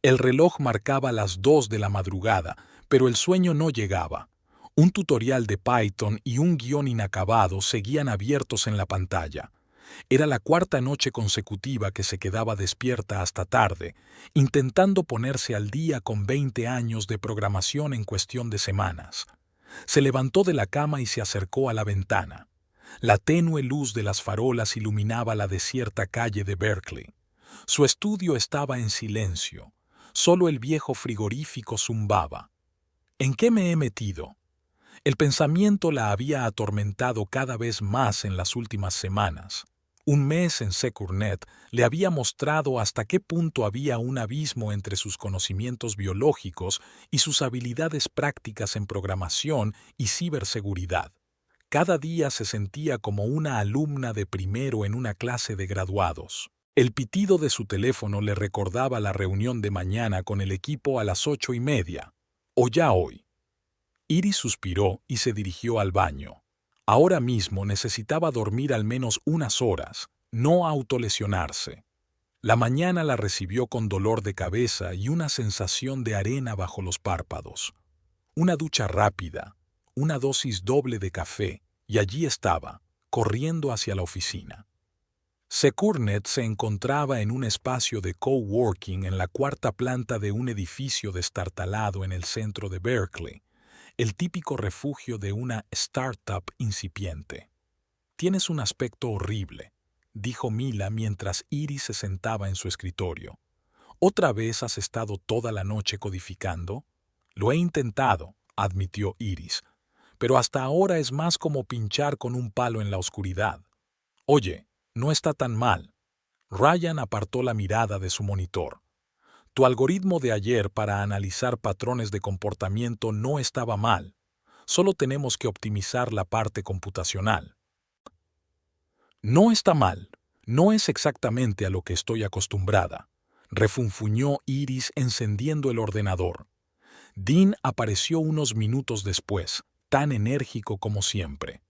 El reloj marcaba las 2 de la madrugada, pero el sueño no llegaba. Un tutorial de Python y un guión inacabado seguían abiertos en la pantalla. Era la 4ª noche consecutiva que se quedaba despierta hasta tarde, intentando ponerse al día con 20 años de programación en cuestión de semanas. Se levantó de la cama y se acercó a la ventana. La tenue luz de las farolas iluminaba la desierta calle de Berkeley. Su estudio estaba en silencio. Solo el viejo frigorífico zumbaba. ¿En qué me he metido? El pensamiento la había atormentado cada vez más en las últimas semanas. Un mes en SecurNet le había mostrado hasta qué punto había un abismo entre sus conocimientos biológicos y sus habilidades prácticas en programación y ciberseguridad. Cada día se sentía como una alumna de primero en una clase de graduados. El pitido de su teléfono le recordaba la reunión de mañana con el equipo a las 8:30. O ya hoy. Iris suspiró y se dirigió al baño. Ahora mismo necesitaba dormir al menos unas horas, no autolesionarse. La mañana la recibió con dolor de cabeza y una sensación de arena bajo los párpados. Una ducha rápida, una dosis doble de café, y allí estaba, corriendo hacia la oficina. SecurNet se encontraba en un espacio de coworking en la 4ª planta de un edificio destartalado en el centro de Berkeley, el típico refugio de una startup incipiente. «Tienes un aspecto horrible», dijo Mila mientras Iris se sentaba en su escritorio. «¿Otra vez has estado toda la noche codificando?» «Lo he intentado», admitió Iris, «pero hasta ahora es más como pinchar con un palo en la oscuridad». «Oye, no está tan mal». Ryan apartó la mirada de su monitor. «Tu algoritmo de ayer para analizar patrones de comportamiento no estaba mal. Solo tenemos que optimizar la parte computacional». «No está mal. No es exactamente a lo que estoy acostumbrada», refunfuñó Iris encendiendo el ordenador. Dean apareció unos minutos después, tan enérgico como siempre.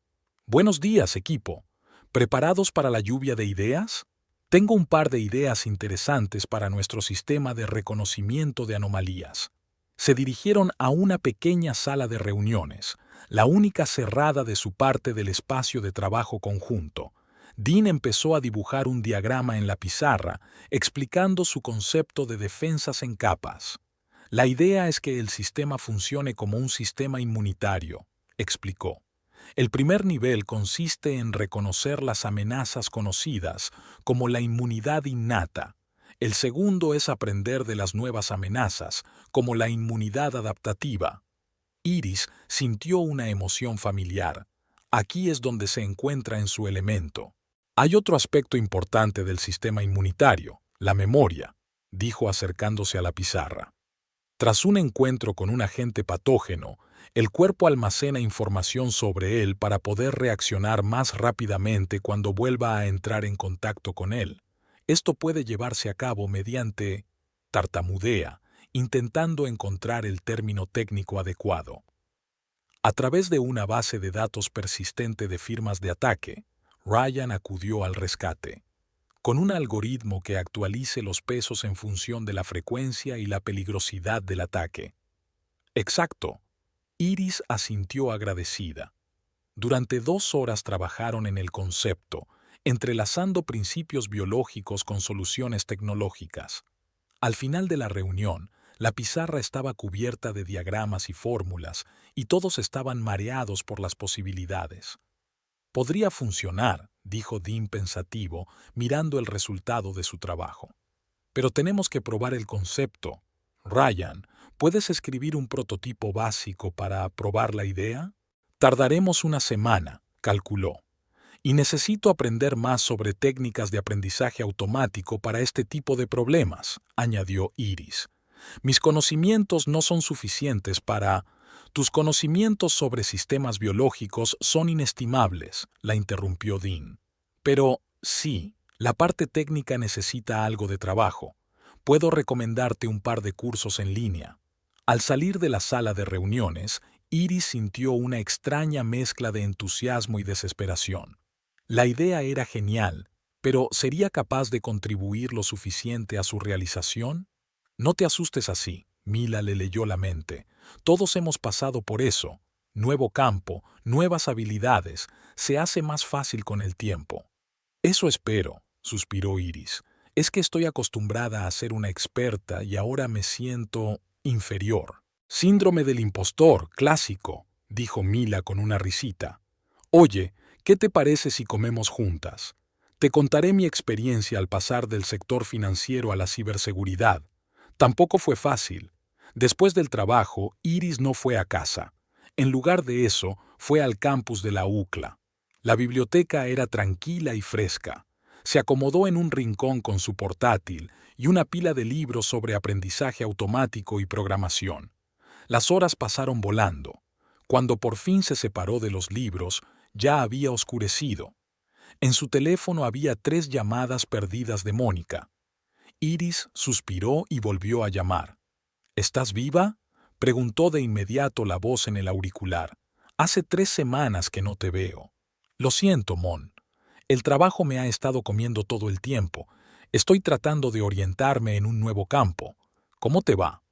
«Buenos días, equipo. ¿Preparados para la lluvia de ideas? Tengo un par de ideas interesantes para nuestro sistema de reconocimiento de anomalías». Se dirigieron a una pequeña sala de reuniones, la única cerrada de su parte del espacio de trabajo conjunto. Dean empezó a dibujar un diagrama en la pizarra, explicando su concepto de defensas en capas. «La idea es que el sistema funcione como un sistema inmunitario», explicó. «El primer nivel consiste en reconocer las amenazas conocidas, como la inmunidad innata. El segundo es aprender de las nuevas amenazas, como la inmunidad adaptativa». Iris sintió una emoción familiar. Aquí es donde se encuentra en su elemento. «Hay otro aspecto importante del sistema inmunitario, la memoria», dijo acercándose a la pizarra. Tras un encuentro con un agente patógeno, el cuerpo almacena información sobre él para poder reaccionar más rápidamente cuando vuelva a entrar en contacto con él. Esto puede llevarse a cabo mediante tartamudea, intentando encontrar el término técnico adecuado. A través de una base de datos persistente de firmas de ataque, Ryan acudió al rescate. Con un algoritmo que actualice los pesos en función de la frecuencia y la peligrosidad del ataque. «Exacto». Iris asintió agradecida. Durante 2 horas trabajaron en el concepto, entrelazando principios biológicos con soluciones tecnológicas. Al final de la reunión, la pizarra estaba cubierta de diagramas y fórmulas, y todos estaban mareados por las posibilidades. «Podría funcionar», dijo Dean pensativo, mirando el resultado de su trabajo. «Pero tenemos que probar el concepto. Ryan, ¿puedes escribir un prototipo básico para probar la idea?» «Tardaremos una semana», calculó. «Y necesito aprender más sobre técnicas de aprendizaje automático para este tipo de problemas», añadió Iris. «Mis conocimientos no son suficientes para...» Tus conocimientos sobre sistemas biológicos son inestimables, la interrumpió Dean. Pero, sí, la parte técnica necesita algo de trabajo. Puedo recomendarte un par de cursos en línea. Al salir de la sala de reuniones, Iris sintió una extraña mezcla de entusiasmo y desesperación. La idea era genial, pero ¿sería capaz de contribuir lo suficiente a su realización? No te asustes así, Mila le leyó la mente. Todos hemos pasado por eso. Nuevo campo, nuevas habilidades, se hace más fácil con el tiempo. Eso espero, suspiró Iris. Es que estoy acostumbrada a ser una experta y ahora me siento inferior. Síndrome del impostor, clásico, dijo Mila con una risita. Oye, ¿qué te parece si comemos juntas? Te contaré mi experiencia al pasar del sector financiero a la ciberseguridad. Tampoco fue fácil. Después del trabajo, Iris no fue a casa. En lugar de eso, fue al campus de la UCLA. La biblioteca era tranquila y fresca. Se acomodó en un rincón con su portátil y una pila de libros sobre aprendizaje automático y programación. Las horas pasaron volando. Cuando por fin se separó de los libros, ya había oscurecido. En su teléfono había 3 llamadas perdidas de Mónica. Iris suspiró y volvió a llamar. ¿Estás viva?, preguntó de inmediato la voz en el auricular. Hace 3 semanas que no te veo. Lo siento, Mon. El trabajo me ha estado comiendo todo el tiempo. Estoy tratando de orientarme en un nuevo campo. ¿Cómo te va?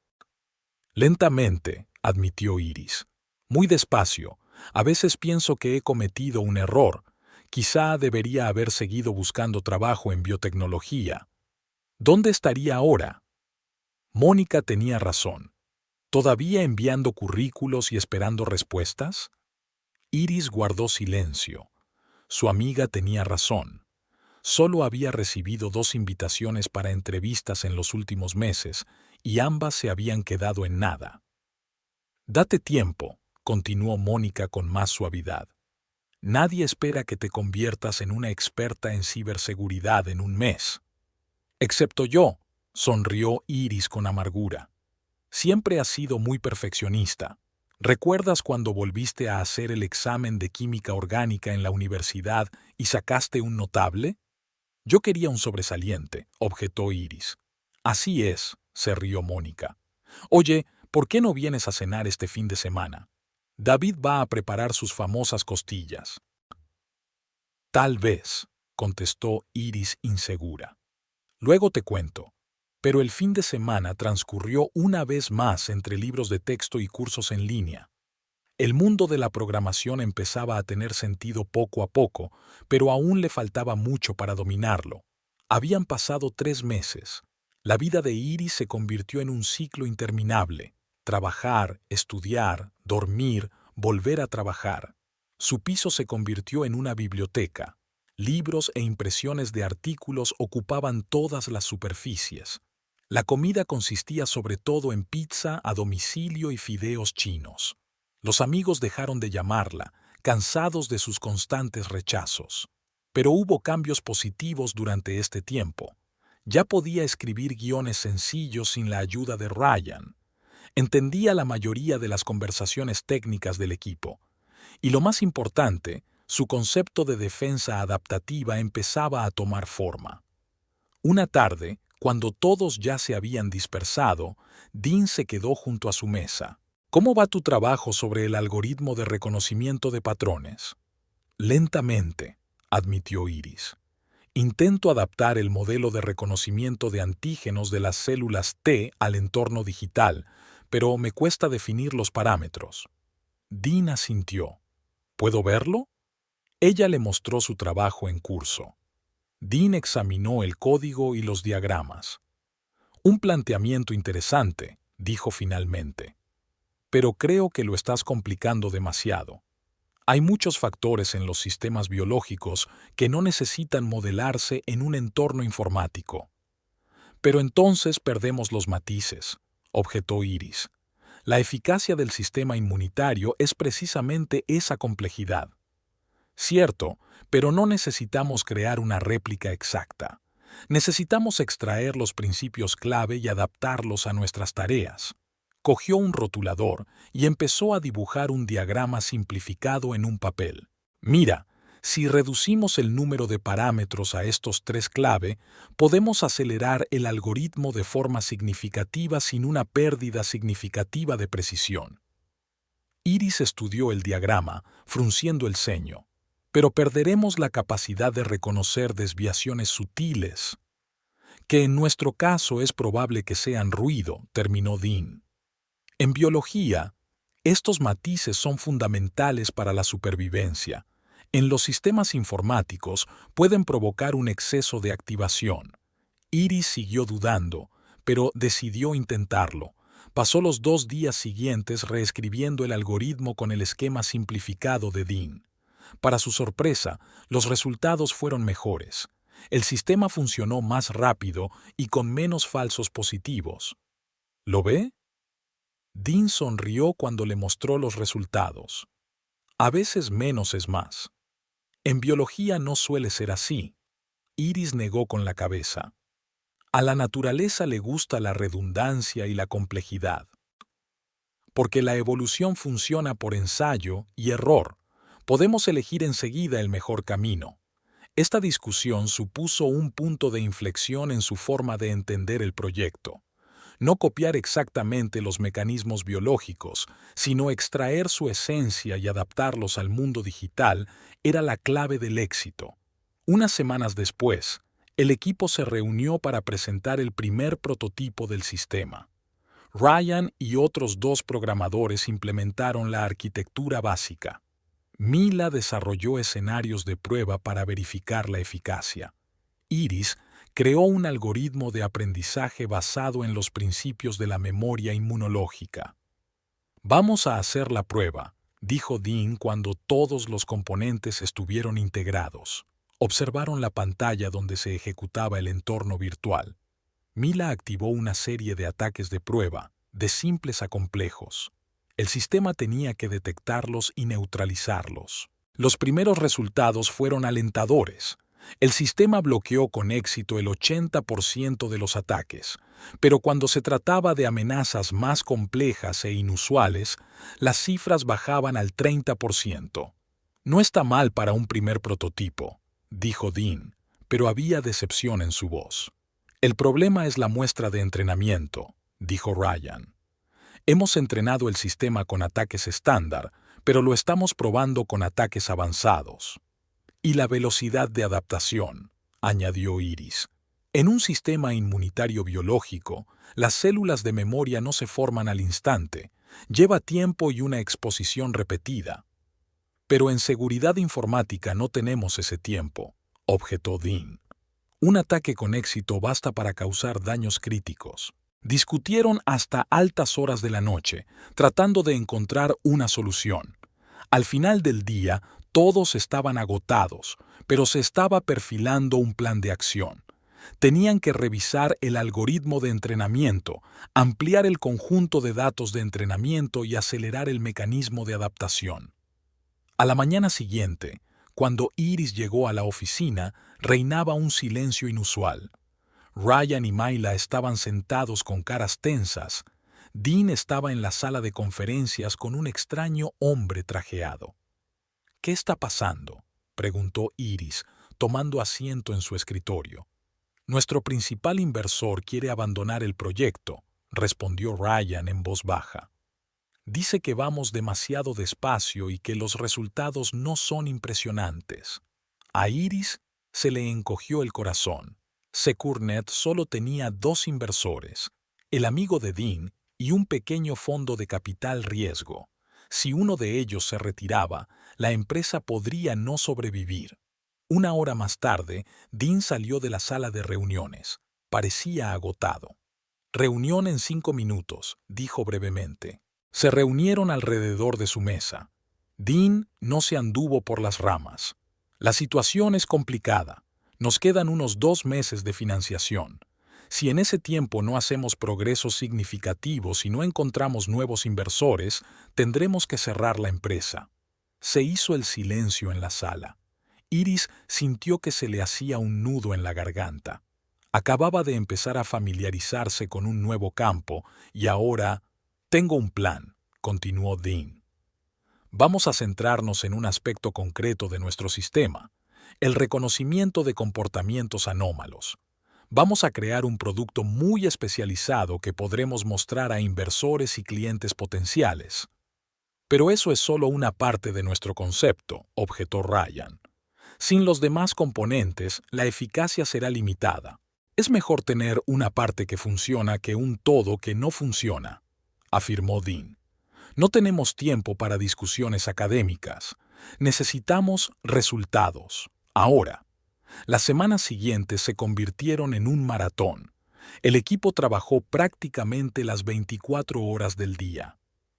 Lentamente, admitió Iris. Muy despacio. A veces pienso que he cometido un error. Quizá debería haber seguido buscando trabajo en biotecnología. ¿Dónde estaría ahora? Mónica tenía razón. ¿Todavía enviando currículos y esperando respuestas? Iris guardó silencio. Su amiga tenía razón. Solo había recibido 2 invitaciones para entrevistas en los últimos meses, y ambas se habían quedado en nada. Date tiempo, continuó Mónica con más suavidad. Nadie espera que te conviertas en una experta en ciberseguridad en un mes. Excepto yo, sonrió Iris con amargura. Siempre has sido muy perfeccionista. ¿Recuerdas cuando volviste a hacer el examen de química orgánica en la universidad y sacaste un notable? Yo quería un sobresaliente, objetó Iris. Así es, se rió Mónica. Oye, ¿por qué no vienes a cenar este fin de semana? David va a preparar sus famosas costillas. Tal vez, contestó Iris insegura. Luego te cuento. Pero el fin de semana transcurrió una vez más entre libros de texto y cursos en línea. El mundo de la programación empezaba a tener sentido poco a poco, pero aún le faltaba mucho para dominarlo. Habían pasado 3 meses. La vida de Iris se convirtió en un ciclo interminable. Trabajar, estudiar, dormir, volver a trabajar. Su piso se convirtió en una biblioteca. Libros e impresiones de artículos ocupaban todas las superficies. La comida consistía sobre todo en pizza a domicilio y fideos chinos. Los amigos dejaron de llamarla, cansados de sus constantes rechazos. Pero hubo cambios positivos durante este tiempo. Ya podía escribir guiones sencillos sin la ayuda de Ryan. Entendía la mayoría de las conversaciones técnicas del equipo. Y lo más importante, su concepto de defensa adaptativa empezaba a tomar forma. Una tarde, cuando todos ya se habían dispersado, Dean se quedó junto a su mesa. ¿Cómo va tu trabajo sobre el algoritmo de reconocimiento de patrones? Lentamente, admitió Iris. Intento adaptar el modelo de reconocimiento de antígenos de las células T al entorno digital, pero me cuesta definir los parámetros. Dean asintió. ¿Puedo verlo? Ella le mostró su trabajo en curso. Dean examinó el código y los diagramas. Un planteamiento interesante, dijo finalmente. Pero creo que lo estás complicando demasiado. Hay muchos factores en los sistemas biológicos que no necesitan modelarse en un entorno informático. Pero entonces perdemos los matices, objetó Iris. La eficacia del sistema inmunitario es precisamente esa complejidad. Cierto, pero no necesitamos crear una réplica exacta. Necesitamos extraer los principios clave y adaptarlos a nuestras tareas. Cogió un rotulador y empezó a dibujar un diagrama simplificado en un papel. Mira, si reducimos el número de parámetros a estos tres clave, podemos acelerar el algoritmo de forma significativa sin una pérdida significativa de precisión. Iris estudió el diagrama, frunciendo el ceño. Pero perderemos la capacidad de reconocer desviaciones sutiles, que en nuestro caso es probable que sean ruido, terminó Dean. En biología, estos matices son fundamentales para la supervivencia. En los sistemas informáticos pueden provocar un exceso de activación. Iris siguió dudando, pero decidió intentarlo. Pasó los 2 días siguientes reescribiendo el algoritmo con el esquema simplificado de Dean. Para su sorpresa, los resultados fueron mejores. El sistema funcionó más rápido y con menos falsos positivos. ¿Lo ve? Dean sonrió cuando le mostró los resultados. A veces menos es más. En biología no suele ser así. Iris negó con la cabeza. A la naturaleza le gusta la redundancia y la complejidad. Porque la evolución funciona por ensayo y error. Podemos elegir enseguida el mejor camino. Esta discusión supuso un punto de inflexión en su forma de entender el proyecto. No copiar exactamente los mecanismos biológicos, sino extraer su esencia y adaptarlos al mundo digital era la clave del éxito. Unas semanas después, el equipo se reunió para presentar el primer prototipo del sistema. Ryan y otros 2 programadores implementaron la arquitectura básica. Mila desarrolló escenarios de prueba para verificar la eficacia. Iris creó un algoritmo de aprendizaje basado en los principios de la memoria inmunológica. Vamos a hacer la prueba, dijo Dean cuando todos los componentes estuvieron integrados. Observaron la pantalla donde se ejecutaba el entorno virtual. Mila activó una serie de ataques de prueba, de simples a complejos. El sistema tenía que detectarlos y neutralizarlos. Los primeros resultados fueron alentadores. El sistema bloqueó con éxito el 80% de los ataques, pero cuando se trataba de amenazas más complejas e inusuales, las cifras bajaban al 30%. No está mal para un primer prototipo, dijo Dean, pero había decepción en su voz. El problema es la muestra de entrenamiento, dijo Ryan. Hemos entrenado el sistema con ataques estándar, pero lo estamos probando con ataques avanzados. Y la velocidad de adaptación, añadió Iris. En un sistema inmunitario biológico, las células de memoria no se forman al instante. Lleva tiempo y una exposición repetida. Pero en seguridad informática no tenemos ese tiempo, objetó Dean. Un ataque con éxito basta para causar daños críticos. Discutieron hasta altas horas de la noche, tratando de encontrar una solución. Al final del día, todos estaban agotados, pero se estaba perfilando un plan de acción. Tenían que revisar el algoritmo de entrenamiento, ampliar el conjunto de datos de entrenamiento y acelerar el mecanismo de adaptación. A la mañana siguiente, cuando Iris llegó a la oficina, reinaba un silencio inusual. Ryan y Mila estaban sentados con caras tensas. Dean estaba en la sala de conferencias con un extraño hombre trajeado. ¿Qué está pasando?, preguntó Iris, tomando asiento en su escritorio. Nuestro principal inversor quiere abandonar el proyecto, respondió Ryan en voz baja. Dice que vamos demasiado despacio y que los resultados no son impresionantes. A Iris se le encogió el corazón. Securnet solo tenía 2 inversores, el amigo de Dean y un pequeño fondo de capital riesgo. Si uno de ellos se retiraba, la empresa podría no sobrevivir. Una hora más tarde, Dean salió de la sala de reuniones. Parecía agotado. Reunión en 5 minutos, dijo brevemente. Se reunieron alrededor de su mesa. Dean no se anduvo por las ramas. La situación es complicada. Nos quedan unos 2 meses de financiación. Si en ese tiempo no hacemos progresos significativos y no encontramos nuevos inversores, tendremos que cerrar la empresa. Se hizo el silencio en la sala. Iris sintió que se le hacía un nudo en la garganta. Acababa de empezar a familiarizarse con un nuevo campo y ahora Tengo un plan, continuó Dean. Vamos a centrarnos en un aspecto concreto de nuestro sistema, el reconocimiento de comportamientos anómalos. Vamos a crear un producto muy especializado que podremos mostrar a inversores y clientes potenciales. Pero eso es solo una parte de nuestro concepto, objetó Ryan. Sin los demás componentes, la eficacia será limitada. Es mejor tener una parte que funciona que un todo que no funciona, afirmó Dean. No tenemos tiempo para discusiones académicas. Necesitamos resultados. Ahora. Las semanas siguientes se convirtieron en un maratón. El equipo trabajó prácticamente las 24 horas del día.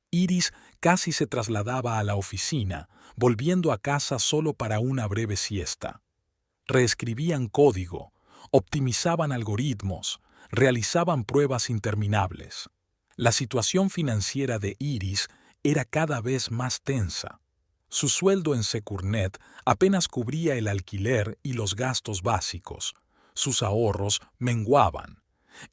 Iris casi se trasladaba a la oficina, volviendo a casa solo para una breve siesta. Reescribían código, optimizaban algoritmos, realizaban pruebas interminables. La situación financiera de Iris era cada vez más tensa. Su sueldo en Securnet apenas cubría el alquiler y los gastos básicos. Sus ahorros menguaban.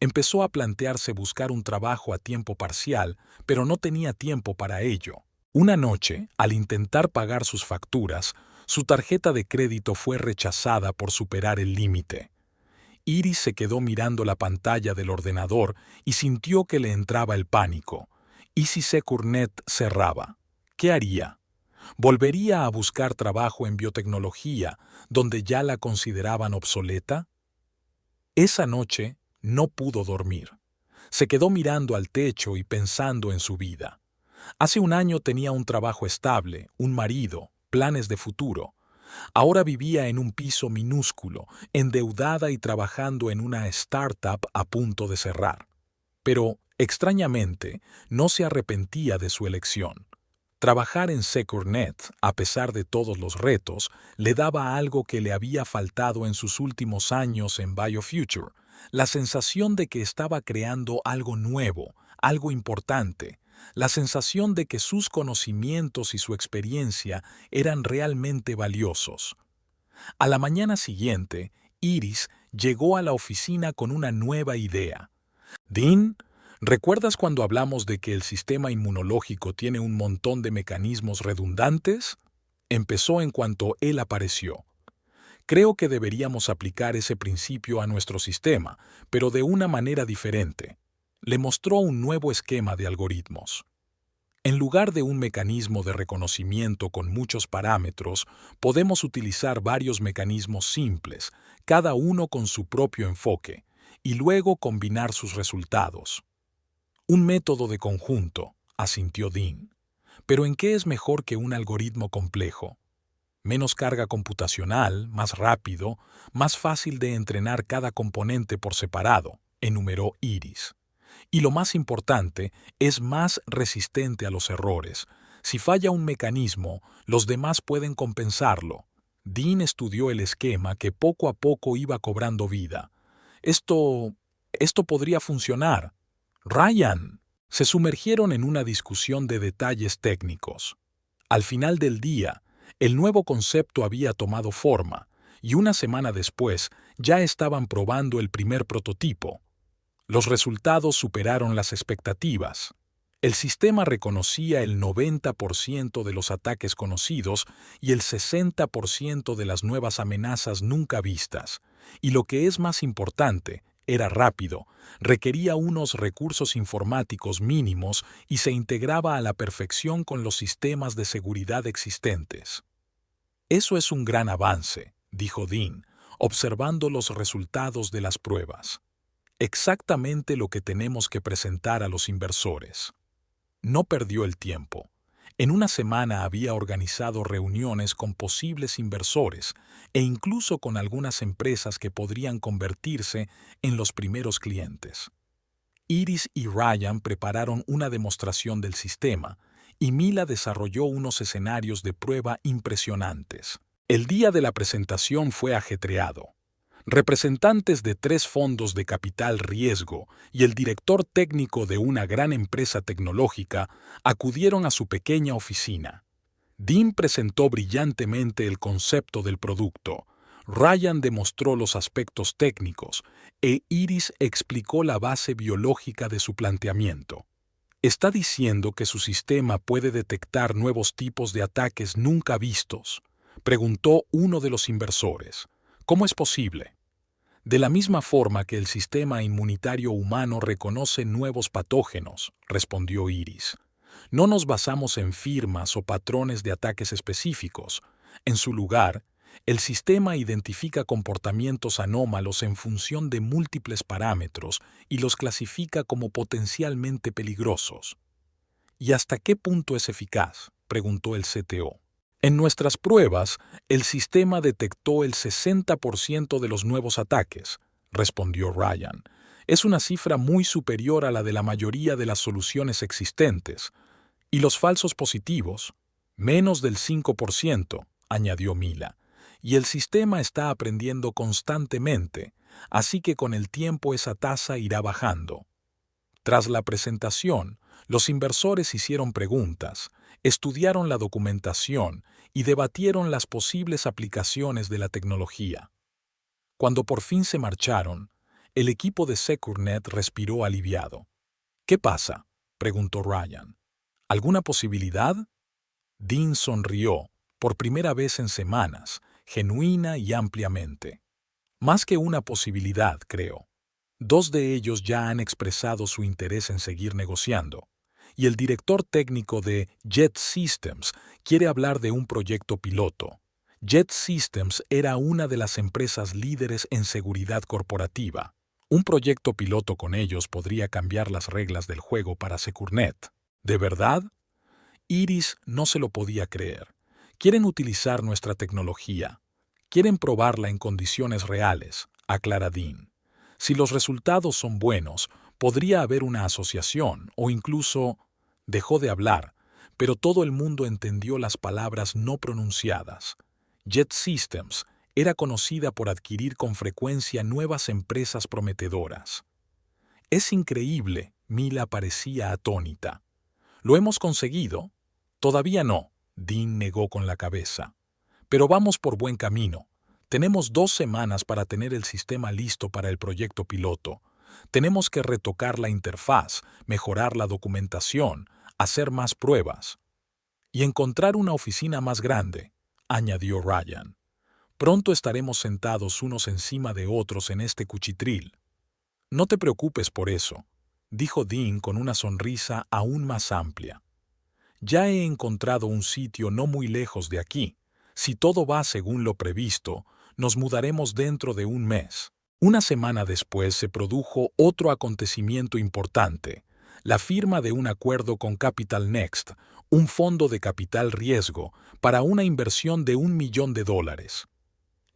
Empezó a plantearse buscar un trabajo a tiempo parcial, pero no tenía tiempo para ello. Una noche, al intentar pagar sus facturas, su tarjeta de crédito fue rechazada por superar el límite. Iris se quedó mirando la pantalla del ordenador y sintió que le entraba el pánico. ¿Y si Securnet cerraba? ¿Qué haría? ¿Volvería a buscar trabajo en biotecnología, donde ya la consideraban obsoleta? Esa noche no pudo dormir. Se quedó mirando al techo y pensando en su vida. Hace un año tenía un trabajo estable, un marido, planes de futuro. Ahora vivía en un piso minúsculo, endeudada y trabajando en una startup a punto de cerrar. Pero, extrañamente, no se arrepentía de su elección. Trabajar en Securnet, a pesar de todos los retos, le daba algo que le había faltado en sus últimos años en BioFuture, la sensación de que estaba creando algo nuevo, algo importante, la sensación de que sus conocimientos y su experiencia eran realmente valiosos. A la mañana siguiente, Iris llegó a la oficina con una nueva idea. Dean, ¿recuerdas cuando hablamos de que el sistema inmunológico tiene un montón de mecanismos redundantes? Empezó en cuanto él apareció. Creo que deberíamos aplicar ese principio a nuestro sistema, pero de una manera diferente. Le mostró un nuevo esquema de algoritmos. En lugar de un mecanismo de reconocimiento con muchos parámetros, podemos utilizar varios mecanismos simples, cada uno con su propio enfoque, y luego combinar sus resultados. Un método de conjunto, asintió Dean. ¿Pero en qué es mejor que un algoritmo complejo? Menos carga computacional, más rápido, más fácil de entrenar cada componente por separado, enumeró Iris. Y lo más importante, es más resistente a los errores. Si falla un mecanismo, los demás pueden compensarlo. Dean estudió el esquema que poco a poco iba cobrando vida. Esto podría funcionar. Ryan. Se sumergieron en una discusión de detalles técnicos. Al final del día, el nuevo concepto había tomado forma, y una semana después ya estaban probando el primer prototipo. Los resultados superaron las expectativas. El sistema reconocía el 90% de los ataques conocidos y el 60% de las nuevas amenazas nunca vistas. Y lo que es más importante, era rápido, requería unos recursos informáticos mínimos y se integraba a la perfección con los sistemas de seguridad existentes. Eso es un gran avance, dijo Dean, observando los resultados de las pruebas. Exactamente lo que tenemos que presentar a los inversores. No perdió el tiempo. En una semana había organizado reuniones con posibles inversores e incluso con algunas empresas que podrían convertirse en los primeros clientes. Iris y Ryan prepararon una demostración del sistema y Mila desarrolló unos escenarios de prueba impresionantes. El día de la presentación fue ajetreado. Representantes de 3 fondos de capital riesgo y el director técnico de una gran empresa tecnológica acudieron a su pequeña oficina. Dean presentó brillantemente el concepto del producto, Ryan demostró los aspectos técnicos e Iris explicó la base biológica de su planteamiento. ¿Está diciendo que su sistema puede detectar nuevos tipos de ataques nunca vistos?, preguntó uno de los inversores. ¿Cómo es posible? De la misma forma que el sistema inmunitario humano reconoce nuevos patógenos, respondió Iris. No nos basamos en firmas o patrones de ataques específicos. En su lugar, el sistema identifica comportamientos anómalos en función de múltiples parámetros y los clasifica como potencialmente peligrosos. ¿Y hasta qué punto es eficaz?, preguntó el CTO. En nuestras pruebas, el sistema detectó el 60% de los nuevos ataques, respondió Ryan. Es una cifra muy superior a la de la mayoría de las soluciones existentes. ¿Y los falsos positivos? Menos del 5%, añadió Mila. Y el sistema está aprendiendo constantemente, así que con el tiempo esa tasa irá bajando. Tras la presentación, los inversores hicieron preguntas, estudiaron la documentación y debatieron las posibles aplicaciones de la tecnología. Cuando por fin se marcharon, el equipo de SecureNet respiró aliviado. ¿Qué pasa?, preguntó Ryan. ¿Alguna posibilidad? Dean sonrió, por primera vez en semanas, genuina y ampliamente. Más que una posibilidad, creo. 2 de ellos ya han expresado su interés en seguir negociando, y el director técnico de Jet Systems quiere hablar de un proyecto piloto. Jet Systems era una de las empresas líderes en seguridad corporativa. Un proyecto piloto con ellos podría cambiar las reglas del juego para SecureNet. ¿De verdad? Iris no se lo podía creer. Quieren utilizar nuestra tecnología. Quieren probarla en condiciones reales, aclara Dean. Si los resultados son buenos, podría haber una asociación o incluso... Dejó de hablar, pero todo el mundo entendió las palabras no pronunciadas. Jet Systems era conocida por adquirir con frecuencia nuevas empresas prometedoras. Es increíble, Mila parecía atónita. ¿Lo hemos conseguido? Todavía no, Dean negó con la cabeza. Pero vamos por buen camino. Tenemos 2 semanas para tener el sistema listo para el proyecto piloto. Tenemos que retocar la interfaz, mejorar la documentación, hacer más pruebas. Y encontrar una oficina más grande, añadió Ryan. Pronto estaremos sentados unos encima de otros en este cuchitril. No te preocupes por eso, dijo Dean con una sonrisa aún más amplia. Ya he encontrado un sitio no muy lejos de aquí. Si todo va según lo previsto, nos mudaremos dentro de un mes. Una semana después se produjo otro acontecimiento importante, la firma de un acuerdo con Capital Next, un fondo de capital riesgo, para una inversión de $1 millón.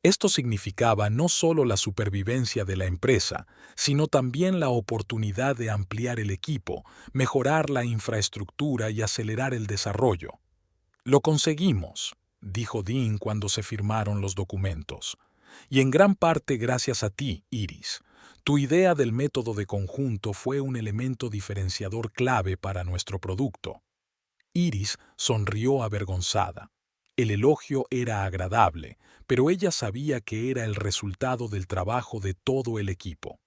Esto significaba no solo la supervivencia de la empresa, sino también la oportunidad de ampliar el equipo, mejorar la infraestructura y acelerar el desarrollo. Lo conseguimos, dijo Dean cuando se firmaron los documentos. Y en gran parte gracias a ti, Iris. Tu idea del método de conjunto fue un elemento diferenciador clave para nuestro producto. Iris sonrió avergonzada. El elogio era agradable, pero ella sabía que era el resultado del trabajo de todo el equipo.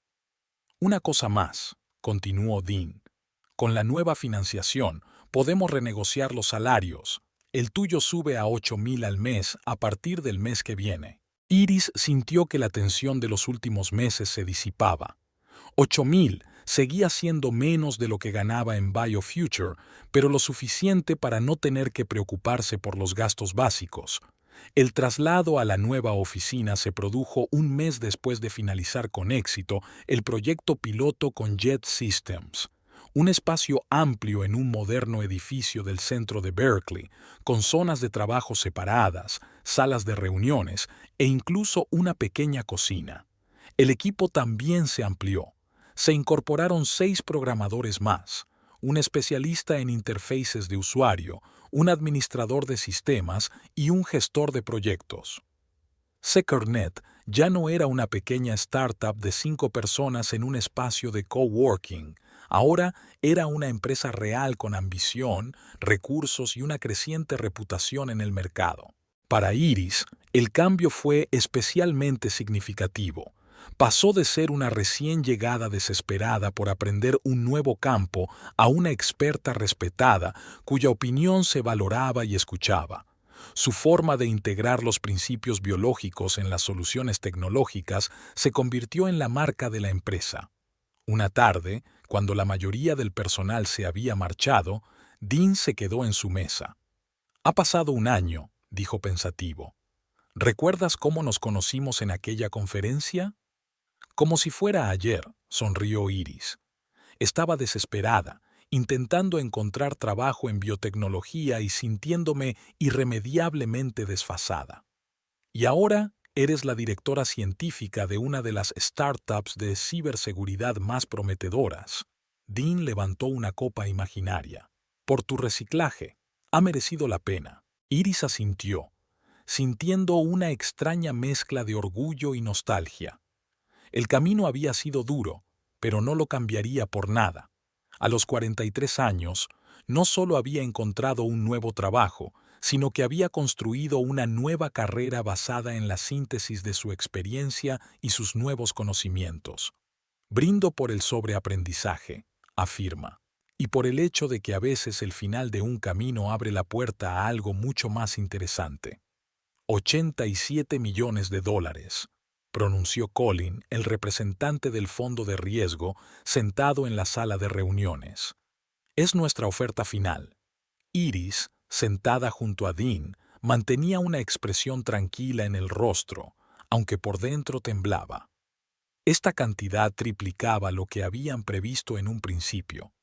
Una cosa más, continuó Dean. Con la nueva financiación, podemos renegociar los salarios. El tuyo sube a 8,000 al mes a partir del mes que viene. Iris sintió que la tensión de los últimos meses se disipaba. 8,000 seguía siendo menos de lo que ganaba en BioFuture, pero lo suficiente para no tener que preocuparse por los gastos básicos. El traslado a la nueva oficina se produjo un mes después de finalizar con éxito el proyecto piloto con Jet Systems, un espacio amplio en un moderno edificio del centro de Berkeley, con zonas de trabajo separadas, salas de reuniones e incluso una pequeña cocina. El equipo también se amplió. Se incorporaron 6 programadores más, un especialista en interfaces de usuario, un administrador de sistemas y un gestor de proyectos. SecureNet ya no era una pequeña startup de 5 personas en un espacio de coworking. Ahora era una empresa real con ambición, recursos y una creciente reputación en el mercado. Para Iris, el cambio fue especialmente significativo. Pasó de ser una recién llegada desesperada por aprender un nuevo campo a una experta respetada cuya opinión se valoraba y escuchaba. Su forma de integrar los principios biológicos en las soluciones tecnológicas se convirtió en la marca de la empresa. Una tarde, cuando la mayoría del personal se había marchado, Dean se quedó en su mesa. «Ha pasado un año», dijo pensativo. «¿Recuerdas cómo nos conocimos en aquella conferencia?» «Como si fuera ayer», sonrió Iris. Estaba desesperada, intentando encontrar trabajo en biotecnología y sintiéndome irremediablemente desfasada. «Y ahora eres la directora científica de una de las startups de ciberseguridad más prometedoras». Dean levantó una copa imaginaria. «Por tu reciclaje. Ha merecido la pena». Iris asintió, sintiendo una extraña mezcla de orgullo y nostalgia. El camino había sido duro, pero no lo cambiaría por nada. A los 43 años, no solo había encontrado un nuevo trabajo, sino que había construido una nueva carrera basada en la síntesis de su experiencia y sus nuevos conocimientos. «Brindo por el sobreaprendizaje», afirma, «y por el hecho de que a veces el final de un camino abre la puerta a algo mucho más interesante». $87 millones, pronunció Colin, el representante del fondo de riesgo, sentado en la sala de reuniones. «Es nuestra oferta final». Iris, sentada junto a Dean, mantenía una expresión tranquila en el rostro, aunque por dentro temblaba. Esta cantidad triplicaba lo que habían previsto en un principio.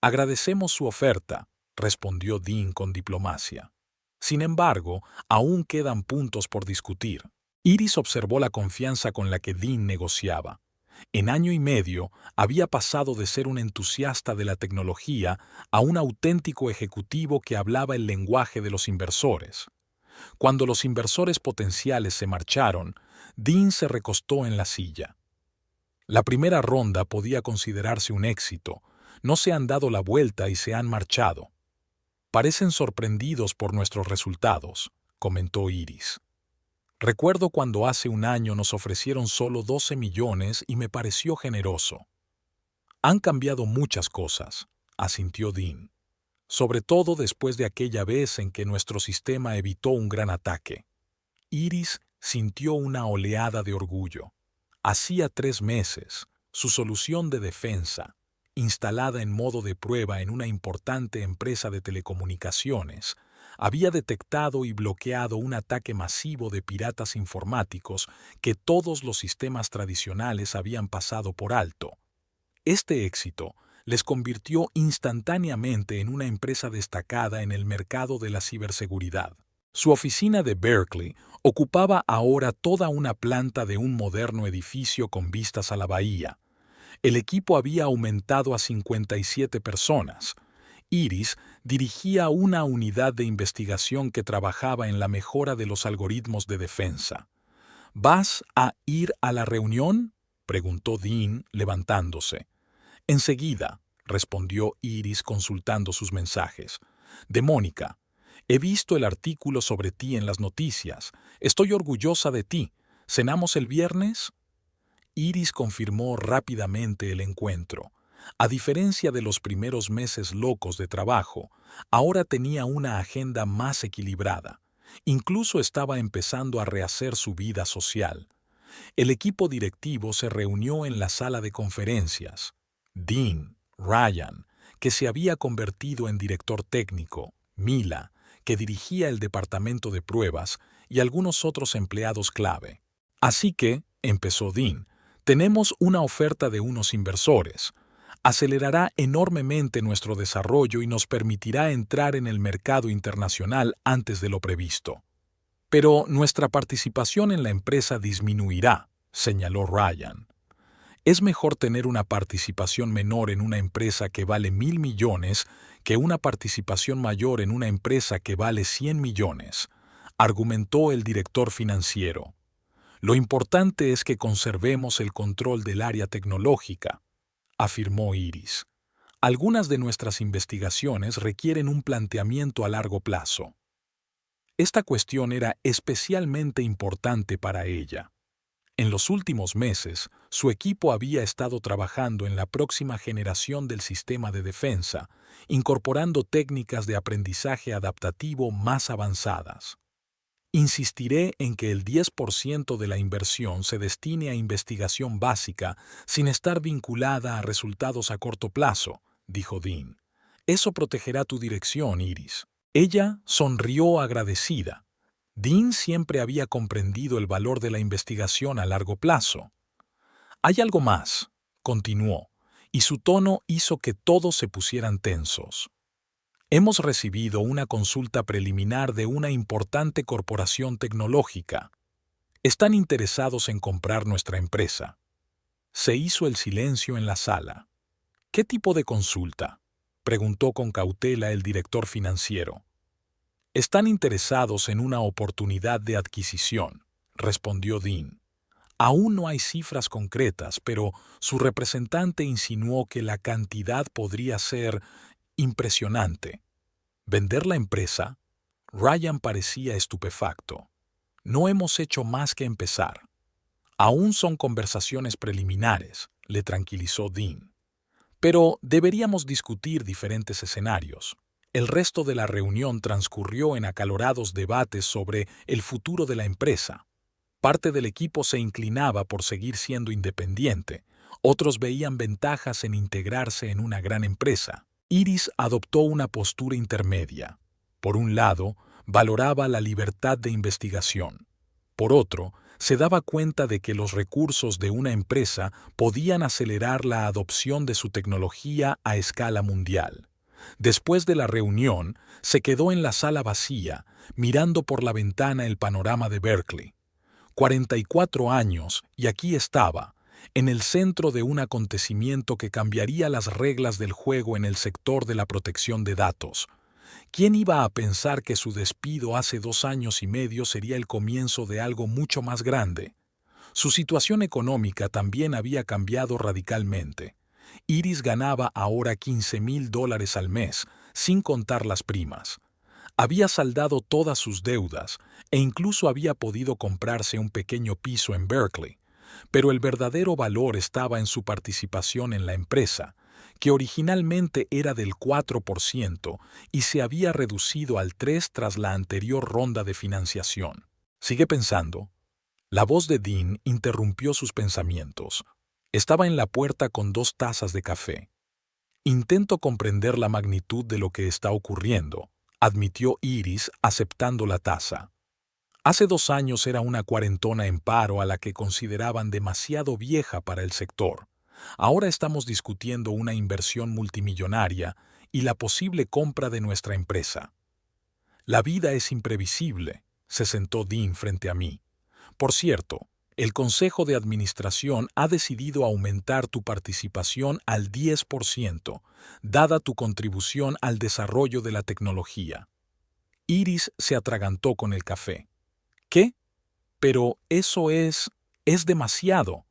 «Agradecemos su oferta», respondió Dean con diplomacia. «Sin embargo, aún quedan puntos por discutir». Iris observó la confianza con la que Dean negociaba. En año y medio había pasado de ser un entusiasta de la tecnología a un auténtico ejecutivo que hablaba el lenguaje de los inversores. Cuando los inversores potenciales se marcharon, Dean se recostó en la silla. «La primera ronda podía considerarse un éxito. No se han dado la vuelta y se han marchado». «Parecen sorprendidos por nuestros resultados», comentó Iris. «Recuerdo cuando hace un año nos ofrecieron solo 12 millones y me pareció generoso». «Han cambiado muchas cosas», asintió Dean. «Sobre todo después de aquella vez en que nuestro sistema evitó un gran ataque». Iris sintió una oleada de orgullo. Hacía 3 meses, su solución de defensa, instalada en modo de prueba en una importante empresa de telecomunicaciones, había detectado y bloqueado un ataque masivo de piratas informáticos que todos los sistemas tradicionales habían pasado por alto. Este éxito les convirtió instantáneamente en una empresa destacada en el mercado de la ciberseguridad. Su oficina de Berkeley ocupaba ahora toda una planta de un moderno edificio con vistas a la bahía. El equipo había aumentado a 57 personas. Iris dirigía una unidad de investigación que trabajaba en la mejora de los algoritmos de defensa. «¿Vas a ir a la reunión?», preguntó Dean, levantándose. «Enseguida», respondió Iris consultando sus mensajes. «De Mónica. He visto el artículo sobre ti en las noticias. Estoy orgullosa de ti. ¿Cenamos el viernes?». Iris confirmó rápidamente el encuentro. A diferencia de los primeros meses locos de trabajo, ahora tenía una agenda más equilibrada. Incluso estaba empezando a rehacer su vida social. El equipo directivo se reunió en la sala de conferencias. Dean, Ryan, que se había convertido en director técnico, Mila, que dirigía el departamento de pruebas, y algunos otros empleados clave. «Así que», empezó Dean, «tenemos una oferta de unos inversores. Acelerará enormemente nuestro desarrollo y nos permitirá entrar en el mercado internacional antes de lo previsto. Pero nuestra participación en la empresa disminuirá», señaló Ryan. «Es mejor tener una participación menor en una empresa que vale 1.000 millones que una participación mayor en una empresa que vale 100 millones», argumentó el director financiero. «Lo importante es que conservemos el control del área tecnológica», afirmó Iris. «Algunas de nuestras investigaciones requieren un planteamiento a largo plazo». Esta cuestión era especialmente importante para ella. En los últimos meses, su equipo había estado trabajando en la próxima generación del sistema de defensa, incorporando técnicas de aprendizaje adaptativo más avanzadas. Insistiré en que el 10% de la inversión se destine a investigación básica sin estar vinculada a resultados a corto plazo, dijo Dean. Eso protegerá tu dirección, Iris. Ella sonrió agradecida. Dean siempre había comprendido el valor de la investigación a largo plazo. Hay algo más, continuó, y su tono hizo que todos se pusieran tensos. Hemos recibido una consulta preliminar de una importante corporación tecnológica. Están interesados en comprar nuestra empresa. Se hizo el silencio en la sala. ¿Qué tipo de consulta?, preguntó con cautela el director financiero. Están interesados en una oportunidad de adquisición, respondió Dean. Aún no hay cifras concretas, pero su representante insinuó que la cantidad podría ser impresionante. ¿Vender la empresa? Ryan parecía estupefacto. No hemos hecho más que empezar. Aún son conversaciones preliminares, le tranquilizó Dean. Pero deberíamos discutir diferentes escenarios. El resto de la reunión transcurrió en acalorados debates sobre el futuro de la empresa. Parte del equipo se inclinaba por seguir siendo independiente, otros veían ventajas en integrarse en una gran empresa. Iris adoptó una postura intermedia. Por un lado, valoraba la libertad de investigación. Por otro, se daba cuenta de que los recursos de una empresa podían acelerar la adopción de su tecnología a escala mundial. Después de la reunión, se quedó en la sala vacía, mirando por la ventana el panorama de Berkeley. 44 años, y aquí estaba, en el centro de un acontecimiento que cambiaría las reglas del juego en el sector de la protección de datos. ¿Quién iba a pensar que su despido hace 2 años y medio sería el comienzo de algo mucho más grande? Su situación económica también había cambiado radicalmente. Iris ganaba ahora $15,000 al mes, sin contar las primas. Había saldado todas sus deudas e incluso había podido comprarse un pequeño piso en Berkeley. Pero el verdadero valor estaba en su participación en la empresa, que originalmente era del 4% y se había reducido al 3% tras la anterior ronda de financiación. ¿Sigue pensando? La voz de Dean interrumpió sus pensamientos. Estaba en la puerta con 2 tazas de café. Intento comprender la magnitud de lo que está ocurriendo, admitió Iris aceptando la taza. Hace 2 años era una cuarentona en paro a la que consideraban demasiado vieja para el sector. Ahora estamos discutiendo una inversión multimillonaria y la posible compra de nuestra empresa. La vida es imprevisible, se sentó Dean frente a mí. Por cierto, el Consejo de Administración ha decidido aumentar tu participación al 10%, dada tu contribución al desarrollo de la tecnología. Iris se atragantó con el café. ¿Qué? Pero eso es demasiado.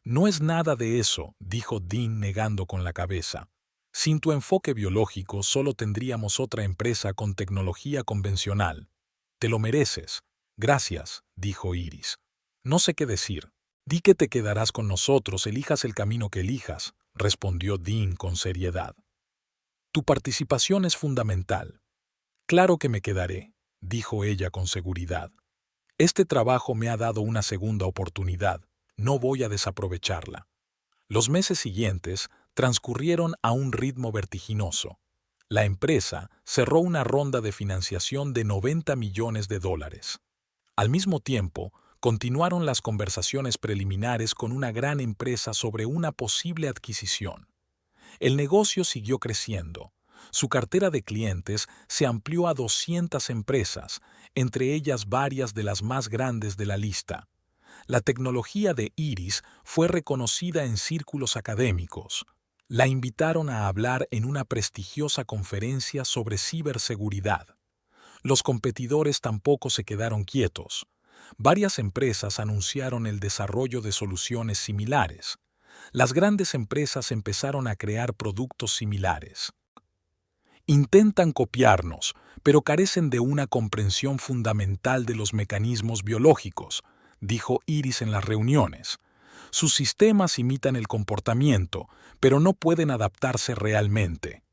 No es nada de eso, dijo Dean negando con la cabeza. Sin tu enfoque biológico solo tendríamos otra empresa con tecnología convencional. Te lo mereces. Gracias, dijo Iris. No sé qué decir. Di que te quedarás con nosotros, elijas el camino que elijas, respondió Dean con seriedad. Tu participación es fundamental. Claro que me quedaré, dijo ella con seguridad. Este trabajo me ha dado una segunda oportunidad. No voy a desaprovecharla. Los meses siguientes transcurrieron a un ritmo vertiginoso. La empresa cerró una ronda de financiación de $90 millones. Al mismo tiempo, continuaron las conversaciones preliminares con una gran empresa sobre una posible adquisición. El negocio siguió creciendo. Su cartera de clientes se amplió a 200 empresas, entre ellas varias de las más grandes de la lista. La tecnología de Iris fue reconocida en círculos académicos. La invitaron a hablar en una prestigiosa conferencia sobre ciberseguridad. Los competidores tampoco se quedaron quietos. Varias empresas anunciaron el desarrollo de soluciones similares. Las grandes empresas empezaron a crear productos similares. Intentan copiarnos, pero carecen de una comprensión fundamental de los mecanismos biológicos, dijo Iris en las reuniones. Sus sistemas imitan el comportamiento, pero no pueden adaptarse realmente.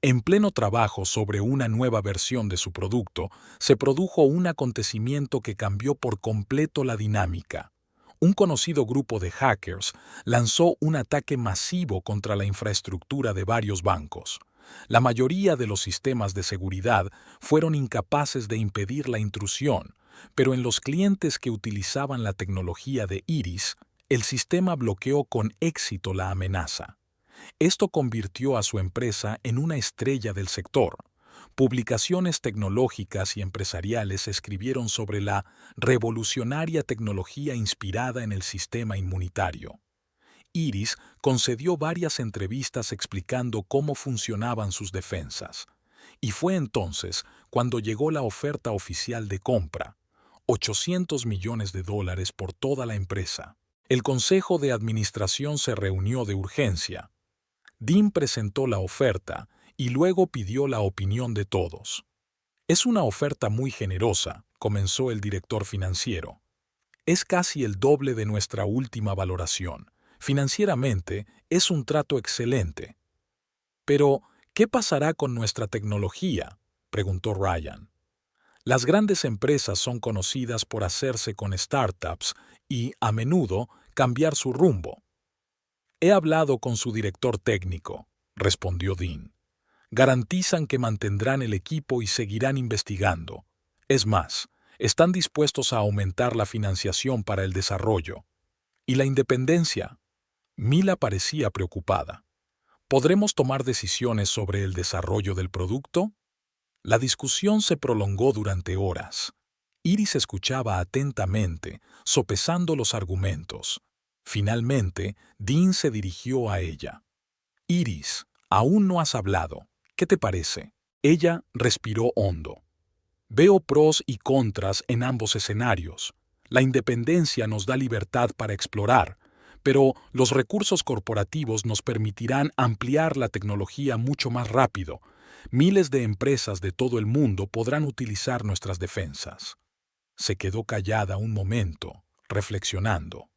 En pleno trabajo sobre una nueva versión de su producto, se produjo un acontecimiento que cambió por completo la dinámica. Un conocido grupo de hackers lanzó un ataque masivo contra la infraestructura de varios bancos. La mayoría de los sistemas de seguridad fueron incapaces de impedir la intrusión, pero en los clientes que utilizaban la tecnología de Iris, el sistema bloqueó con éxito la amenaza. Esto convirtió a su empresa en una estrella del sector. Publicaciones tecnológicas y empresariales escribieron sobre la revolucionaria tecnología inspirada en el sistema inmunitario. Iris concedió varias entrevistas explicando cómo funcionaban sus defensas. Y fue entonces cuando llegó la oferta oficial de compra, $800 millones por toda la empresa. El Consejo de Administración se reunió de urgencia. Dean presentó la oferta y luego pidió la opinión de todos. «Es una oferta muy generosa», comenzó el director financiero. «Es casi el doble de nuestra última valoración. Financieramente, es un trato excelente». «Pero, ¿qué pasará con nuestra tecnología?», preguntó Ryan. «Las grandes empresas son conocidas por hacerse con startups y, a menudo, cambiar su rumbo». «He hablado con su director técnico», respondió Dean. «Garantizan que mantendrán el equipo y seguirán investigando. Es más, están dispuestos a aumentar la financiación para el desarrollo. ¿Y la independencia?». Mila parecía preocupada. «¿Podremos tomar decisiones sobre el desarrollo del producto?». La discusión se prolongó durante horas. Iris escuchaba atentamente, sopesando los argumentos. Finalmente, Dean se dirigió a ella. «Iris, aún no has hablado. ¿Qué te parece?». Ella respiró hondo. «Veo pros y contras en ambos escenarios. La independencia nos da libertad para explorar, pero los recursos corporativos nos permitirán ampliar la tecnología mucho más rápido. Miles de empresas de todo el mundo podrán utilizar nuestras defensas». Se quedó callada un momento, reflexionando.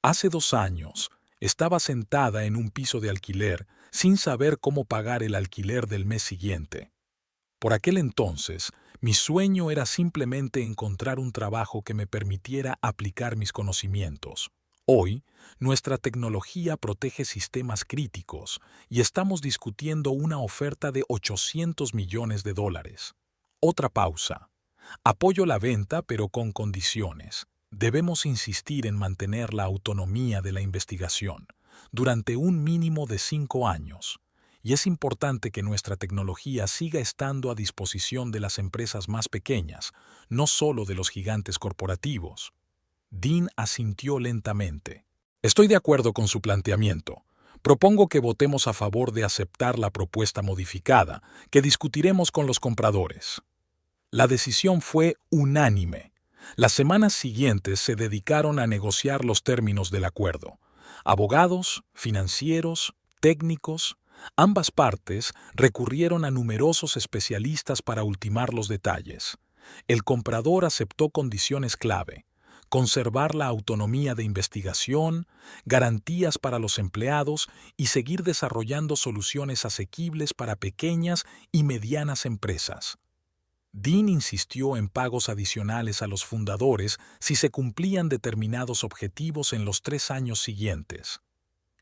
Hace 2 años, estaba sentada en un piso de alquiler sin saber cómo pagar el alquiler del mes siguiente. Por aquel entonces, mi sueño era simplemente encontrar un trabajo que me permitiera aplicar mis conocimientos. Hoy, nuestra tecnología protege sistemas críticos y estamos discutiendo una oferta de $800 millones. Otra pausa. Apoyo la venta, pero con condiciones. Debemos insistir en mantener la autonomía de la investigación durante un mínimo de 5 años. Y es importante que nuestra tecnología siga estando a disposición de las empresas más pequeñas, no solo de los gigantes corporativos. Dean asintió lentamente. «Estoy de acuerdo con su planteamiento. Propongo que votemos a favor de aceptar la propuesta modificada, que discutiremos con los compradores». La decisión fue unánime. Las semanas siguientes se dedicaron a negociar los términos del acuerdo. Abogados, financieros, técnicos, ambas partes recurrieron a numerosos especialistas para ultimar los detalles. El comprador aceptó condiciones clave: conservar la autonomía de investigación, garantías para los empleados y seguir desarrollando soluciones asequibles para pequeñas y medianas empresas. Dean insistió en pagos adicionales a los fundadores si se cumplían determinados objetivos en los 3 años siguientes.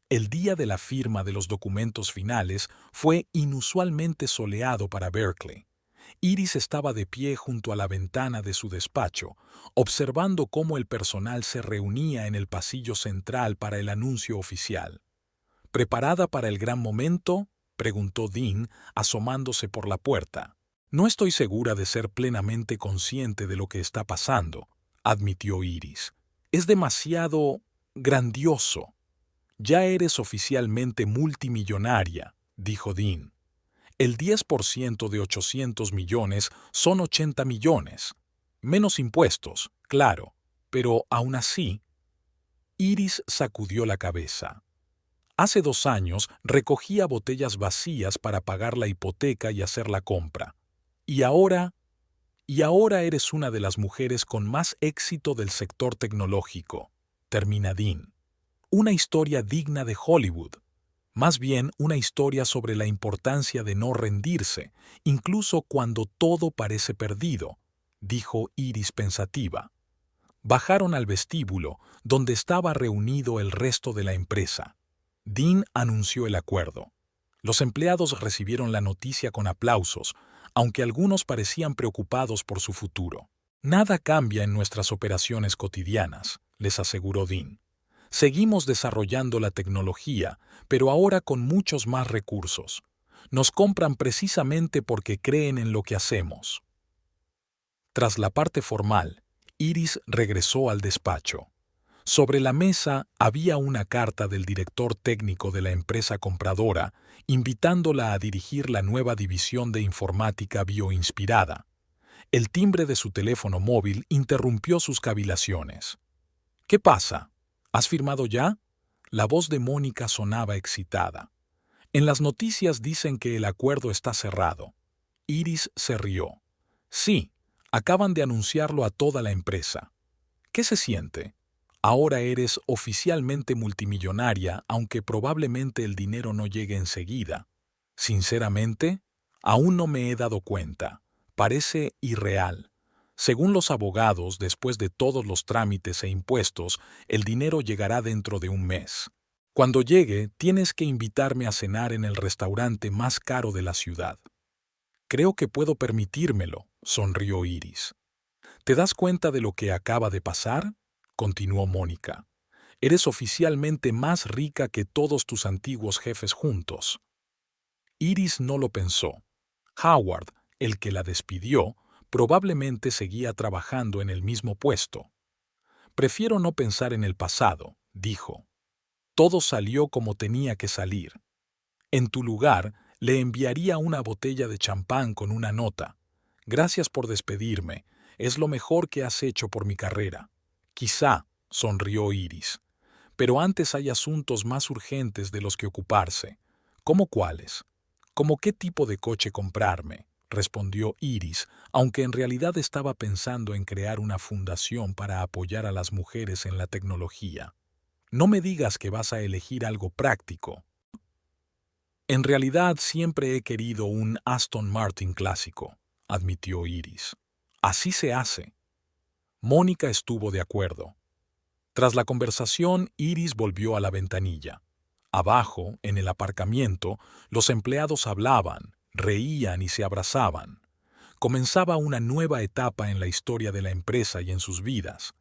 El día de la firma de los documentos finales fue inusualmente soleado para Berkeley. Iris estaba de pie junto a la ventana de su despacho, observando cómo el personal se reunía en el pasillo central para el anuncio oficial. «¿Preparada para el gran momento?», preguntó Dean, asomándose por la puerta. «No estoy segura de ser plenamente consciente de lo que está pasando», admitió Iris. «Es demasiado grandioso». «Ya eres oficialmente multimillonaria», dijo Dean. «El 10% de 800 millones son 80 millones. Menos impuestos, claro, pero aún así». Iris sacudió la cabeza. Hace 2 años recogía botellas vacías para pagar la hipoteca y hacer la compra. Y ahora y ahora eres una de las mujeres con más éxito del sector tecnológico, termina Dean. Una historia digna de Hollywood. Más bien una historia sobre la importancia de no rendirse, incluso cuando todo parece perdido, dijo Iris pensativa. Bajaron al vestíbulo, donde estaba reunido el resto de la empresa. Dean anunció el acuerdo. Los empleados recibieron la noticia con aplausos, aunque algunos parecían preocupados por su futuro. Nada cambia en nuestras operaciones cotidianas, les aseguró Dean. Seguimos desarrollando la tecnología, pero ahora con muchos más recursos. Nos compran precisamente porque creen en lo que hacemos. Tras la parte formal, Iris regresó al despacho. Sobre la mesa había una carta del director técnico de la empresa compradora, invitándola a dirigir la nueva división de informática bioinspirada. El timbre de su teléfono móvil interrumpió sus cavilaciones. ¿Qué pasa? ¿Has firmado ya? La voz de Mónica sonaba excitada. En las noticias dicen que el acuerdo está cerrado. Iris se rió. Sí, acaban de anunciarlo a toda la empresa. ¿Qué se siente? Ahora eres oficialmente multimillonaria, aunque probablemente el dinero no llegue enseguida. Sinceramente, aún no me he dado cuenta. Parece irreal. Según los abogados, después de todos los trámites e impuestos, el dinero llegará dentro de un mes. Cuando llegue, tienes que invitarme a cenar en el restaurante más caro de la ciudad. Creo que puedo permitírmelo, sonrió Iris. ¿Te das cuenta de lo que acaba de pasar? Continuó Mónica. Eres oficialmente más rica que todos tus antiguos jefes juntos. Iris no lo pensó. Howard, el que la despidió, probablemente seguía trabajando en el mismo puesto. Prefiero no pensar en el pasado, dijo. Todo salió como tenía que salir. En tu lugar, le enviaría una botella de champán con una nota. Gracias por despedirme. Es lo mejor que has hecho por mi carrera. Quizá, sonrió Iris. Pero antes hay asuntos más urgentes de los que ocuparse. ¿Cómo cuáles? ¿Cómo qué tipo de coche comprarme? Respondió Iris, aunque en realidad estaba pensando en crear una fundación para apoyar a las mujeres en la tecnología. No me digas que vas a elegir algo práctico. En realidad siempre he querido un Aston Martin clásico, admitió Iris. Así se hace. Mónica estuvo de acuerdo. Tras la conversación, Iris volvió a la ventanilla. Abajo, en el aparcamiento, los empleados hablaban, reían y se abrazaban. Comenzaba una nueva etapa en la historia de la empresa y en sus vidas.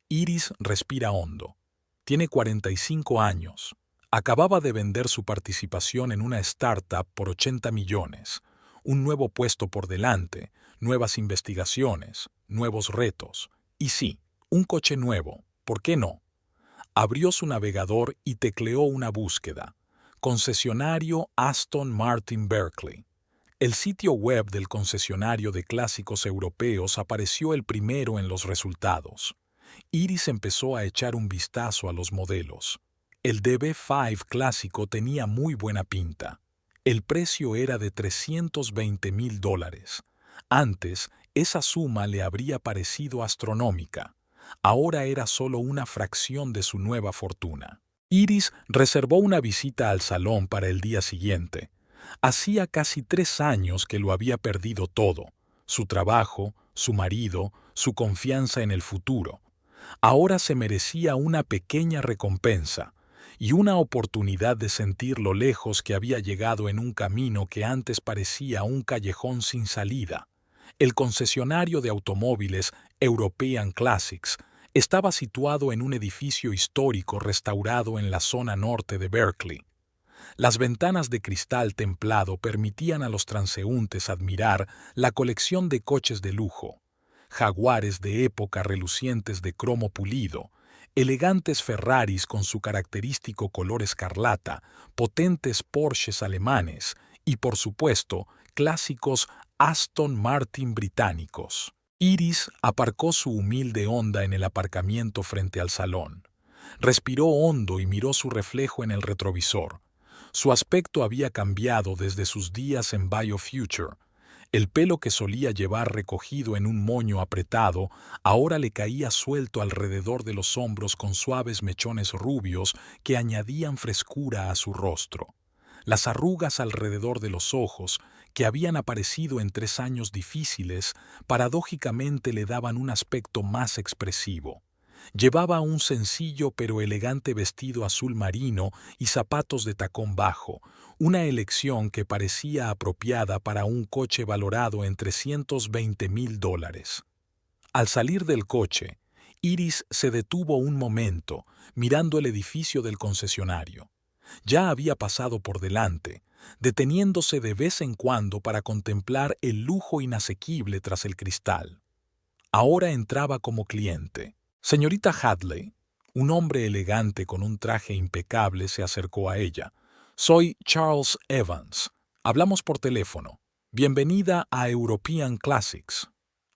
Iris respira hondo. Tiene 45 años. Acababa de vender su participación en una startup por 80 millones. Un nuevo puesto por delante, nuevas investigaciones, nuevos retos. Y sí, un coche nuevo. ¿Por qué no? Abrió su navegador y tecleó una búsqueda. Concesionario Aston Martin Berkeley. El sitio web del concesionario de clásicos europeos apareció el primero en los resultados. Iris empezó a echar un vistazo a los modelos. El DB5 clásico tenía muy buena pinta. El precio era de $320,000. Antes, esa suma le habría parecido astronómica. Ahora era solo una fracción de su nueva fortuna. Iris reservó una visita al salón para el día siguiente. Hacía casi 3 años que lo había perdido todo: su trabajo, su marido, su confianza en el futuro. Ahora se merecía una pequeña recompensa y una oportunidad de sentir lo lejos que había llegado en un camino que antes parecía un callejón sin salida. El concesionario de automóviles European Classics estaba situado en un edificio histórico restaurado en la zona norte de Berkeley. Las ventanas de cristal templado permitían a los transeúntes admirar la colección de coches de lujo: Jaguares de época relucientes de cromo pulido, elegantes Ferraris con su característico color escarlata, potentes Porsches alemanes y, por supuesto, clásicos Aston Martin británicos. Iris aparcó su humilde Honda en el aparcamiento frente al salón. Respiró hondo y miró su reflejo en el retrovisor. Su aspecto había cambiado desde sus días en BioFuture. El pelo que solía llevar recogido en un moño apretado, ahora le caía suelto alrededor de los hombros con suaves mechones rubios que añadían frescura a su rostro. Las arrugas alrededor de los ojos, que habían aparecido en 3 años difíciles, paradójicamente le daban un aspecto más expresivo. Llevaba un sencillo pero elegante vestido azul marino y zapatos de tacón bajo, una elección que parecía apropiada para un coche valorado en $320,000. Al salir del coche, Iris se detuvo un momento, mirando el edificio del concesionario. Ya había pasado por delante, deteniéndose de vez en cuando para contemplar el lujo inasequible tras el cristal. Ahora entraba como cliente. Señorita Hadley, un hombre elegante con un traje impecable, se acercó a ella. Soy Charles Evans. Hablamos por teléfono. Bienvenida a European Classics.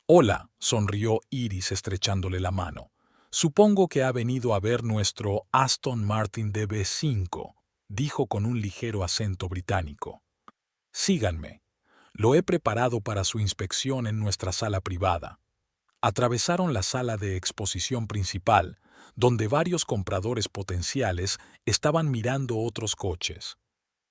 Hola, sonrió Iris estrechándole la mano. Supongo que ha venido a ver nuestro Aston Martin DB5, dijo con un ligero acento británico. Síganme. Lo he preparado para su inspección en nuestra sala privada. Atravesaron la sala de exposición principal, donde varios compradores potenciales estaban mirando otros coches.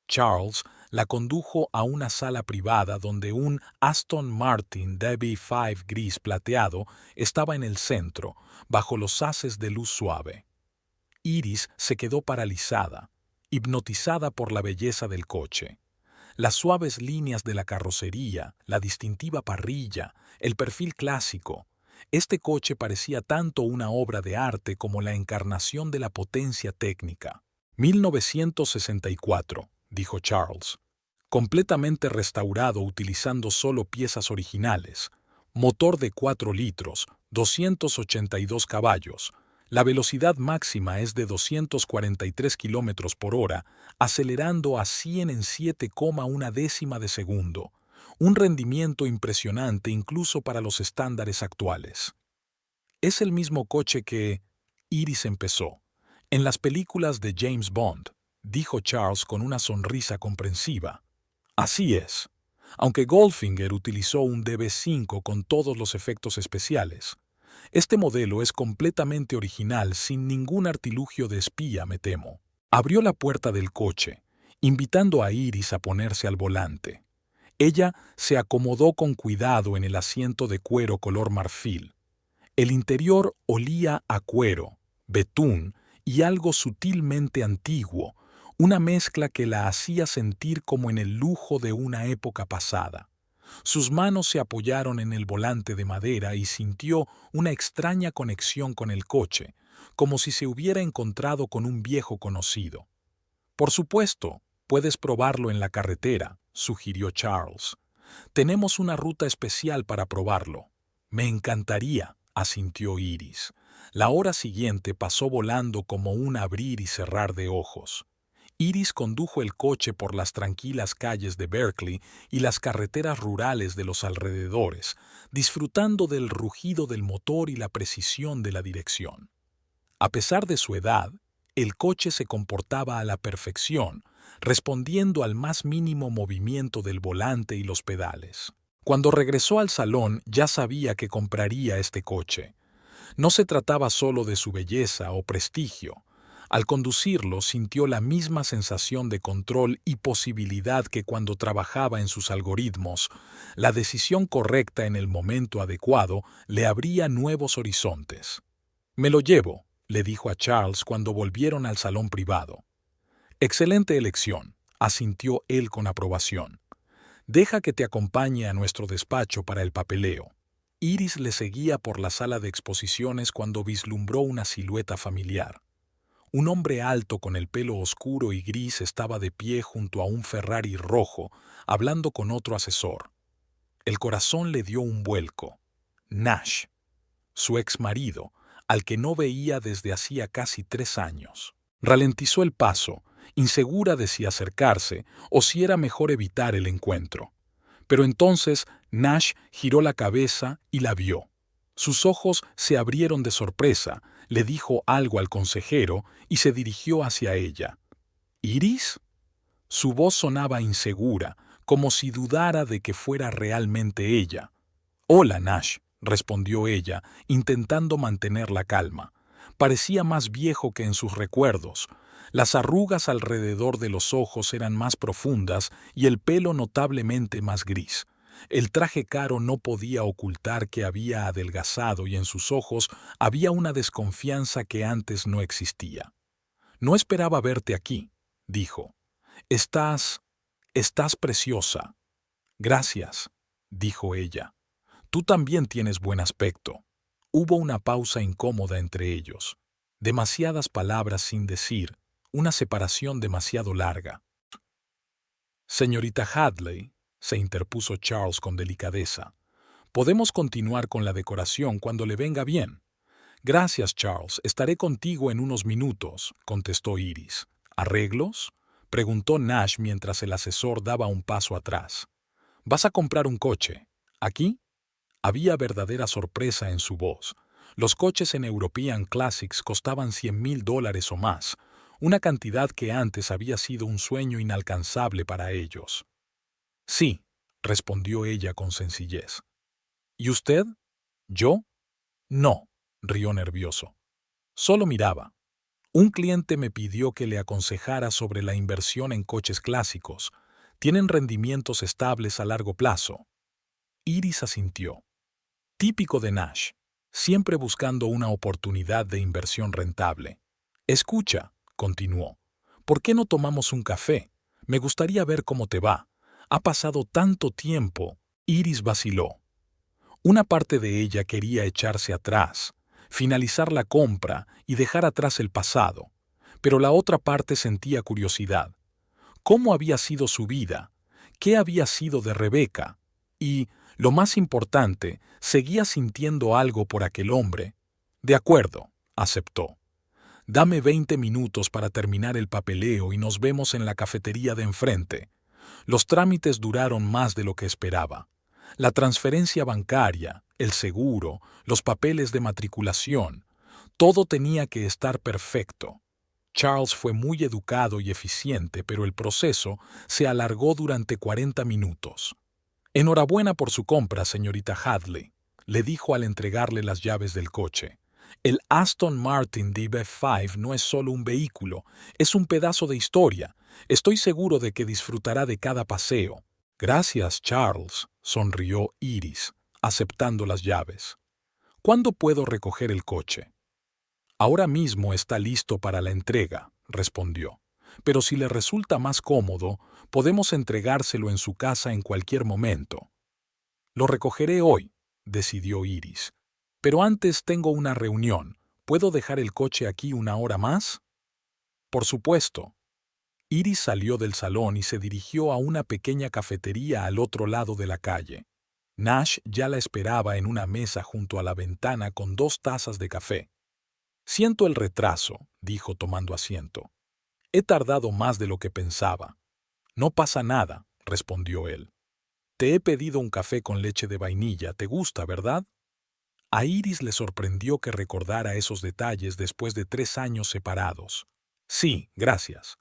Charles la condujo a una sala privada donde un Aston Martin DB5 gris plateado estaba en el centro, bajo los haces de luz suave. Iris se quedó paralizada, hipnotizada por la belleza del coche. Las suaves líneas de la carrocería, la distintiva parrilla, el perfil clásico. Este coche parecía tanto una obra de arte como la encarnación de la potencia técnica. 1964, dijo Charles. Completamente restaurado utilizando solo piezas originales. Motor de 4 litros, 282 caballos. La velocidad máxima es de 243 kilómetros por hora, acelerando a 100 en 7,1 de segundo. Un rendimiento impresionante incluso para los estándares actuales. Es el mismo coche que... Iris empezó. En las películas de James Bond, dijo Charles con una sonrisa comprensiva. Así es. Aunque Goldfinger utilizó un DB5 con todos los efectos especiales. Este modelo es completamente original, sin ningún artilugio de espía, me temo. Abrió la puerta del coche, invitando a Iris a ponerse al volante. Ella se acomodó con cuidado en el asiento de cuero color marfil. El interior olía a cuero, betún y algo sutilmente antiguo, una mezcla que la hacía sentir como en el lujo de una época pasada. Sus manos se apoyaron en el volante de madera y sintió una extraña conexión con el coche, como si se hubiera encontrado con un viejo conocido. Por supuesto, puedes probarlo en la carretera, sugirió Charles. Tenemos una ruta especial para probarlo. Me encantaría, asintió Iris. La hora siguiente pasó volando como un abrir y cerrar de ojos. Iris condujo el coche por las tranquilas calles de Berkeley y las carreteras rurales de los alrededores, disfrutando del rugido del motor y la precisión de la dirección. A pesar de su edad, el coche se comportaba a la perfección, respondiendo al más mínimo movimiento del volante y los pedales. Cuando regresó al salón ya sabía que compraría este coche. No se trataba solo de su belleza o prestigio. Al conducirlo sintió la misma sensación de control y posibilidad que cuando trabajaba en sus algoritmos. La decisión correcta en el momento adecuado le abría nuevos horizontes. «Me lo llevo», le dijo a Charles cuando volvieron al salón privado. «Excelente elección», asintió él con aprobación. «Deja que te acompañe a nuestro despacho para el papeleo». Iris le seguía por la sala de exposiciones cuando vislumbró una silueta familiar. Un hombre alto con el pelo oscuro y gris estaba de pie junto a un Ferrari rojo, hablando con otro asesor. El corazón le dio un vuelco. Nash, su exmarido, al que no veía desde hacía casi 3 años. Ralentizó el paso, insegura de si acercarse o si era mejor evitar el encuentro. Pero entonces Nash giró la cabeza y la vio. Sus ojos se abrieron de sorpresa, le dijo algo al consejero y se dirigió hacia ella. «¿Iris?». Su voz sonaba insegura, como si dudara de que fuera realmente ella. «Hola, Nash», respondió ella, intentando mantener la calma. Parecía más viejo que en sus recuerdos. Las arrugas alrededor de los ojos eran más profundas y el pelo notablemente más gris. El traje caro no podía ocultar que había adelgazado y en sus ojos había una desconfianza que antes no existía. «No esperaba verte aquí», dijo. «Estás preciosa». «Gracias», dijo ella. «Tú también tienes buen aspecto». Hubo una pausa incómoda entre ellos. Demasiadas palabras sin decir, una separación demasiado larga. «Señorita Hadley», se interpuso Charles con delicadeza, «podemos continuar con la decoración cuando le venga bien». «Gracias, Charles, estaré contigo en unos minutos», contestó Iris. «¿Arreglos?», preguntó Nash mientras el asesor daba un paso atrás. «¿Vas a comprar un coche? ¿Aquí?». Había verdadera sorpresa en su voz. Los coches en European Classics costaban $100,000 o más, una cantidad que antes había sido un sueño inalcanzable para ellos. «Sí», respondió ella con sencillez. «¿Y usted?». «¿Yo?». «No», rió nervioso. «Solo miraba. Un cliente me pidió que le aconsejara sobre la inversión en coches clásicos. Tienen rendimientos estables a largo plazo». Iris asintió. Típico de Nash, siempre buscando una oportunidad de inversión rentable. «Escucha», continuó, «¿por qué no tomamos un café? Me gustaría ver cómo te va. Ha pasado tanto tiempo». Iris vaciló. Una parte de ella quería echarse atrás, finalizar la compra y dejar atrás el pasado, pero la otra parte sentía curiosidad. ¿Cómo había sido su vida? ¿Qué había sido de Rebecca? Y, lo más importante, seguía sintiendo algo por aquel hombre. «De acuerdo», aceptó. «Dame 20 minutos para terminar el papeleo y nos vemos en la cafetería de enfrente». Los trámites duraron más de lo que esperaba. La transferencia bancaria, el seguro, los papeles de matriculación, todo tenía que estar perfecto. Charles fue muy educado y eficiente, pero el proceso se alargó durante 40 minutos. «Enhorabuena por su compra, señorita Hadley», le dijo al entregarle las llaves del coche. «El Aston Martin DB5 no es solo un vehículo, es un pedazo de historia. Estoy seguro de que disfrutará de cada paseo». «Gracias, Charles», sonrió Iris, aceptando las llaves. «¿Cuándo puedo recoger el coche?». «Ahora mismo está listo para la entrega», respondió. «Pero si le resulta más cómodo, podemos entregárselo en su casa en cualquier momento». «Lo recogeré hoy», decidió Iris. «Pero antes tengo una reunión. ¿Puedo dejar el coche aquí una hora más?». «Por supuesto». Iris salió del salón y se dirigió a una pequeña cafetería al otro lado de la calle. Nash ya la esperaba en una mesa junto a la ventana con 2 tazas de café. «Siento el retraso», dijo tomando asiento. «He tardado más de lo que pensaba». «No pasa nada», respondió él. «Te he pedido un café con leche de vainilla. ¿Te gusta, verdad?». A Iris le sorprendió que recordara esos detalles después de 3 años separados. «Sí, gracias».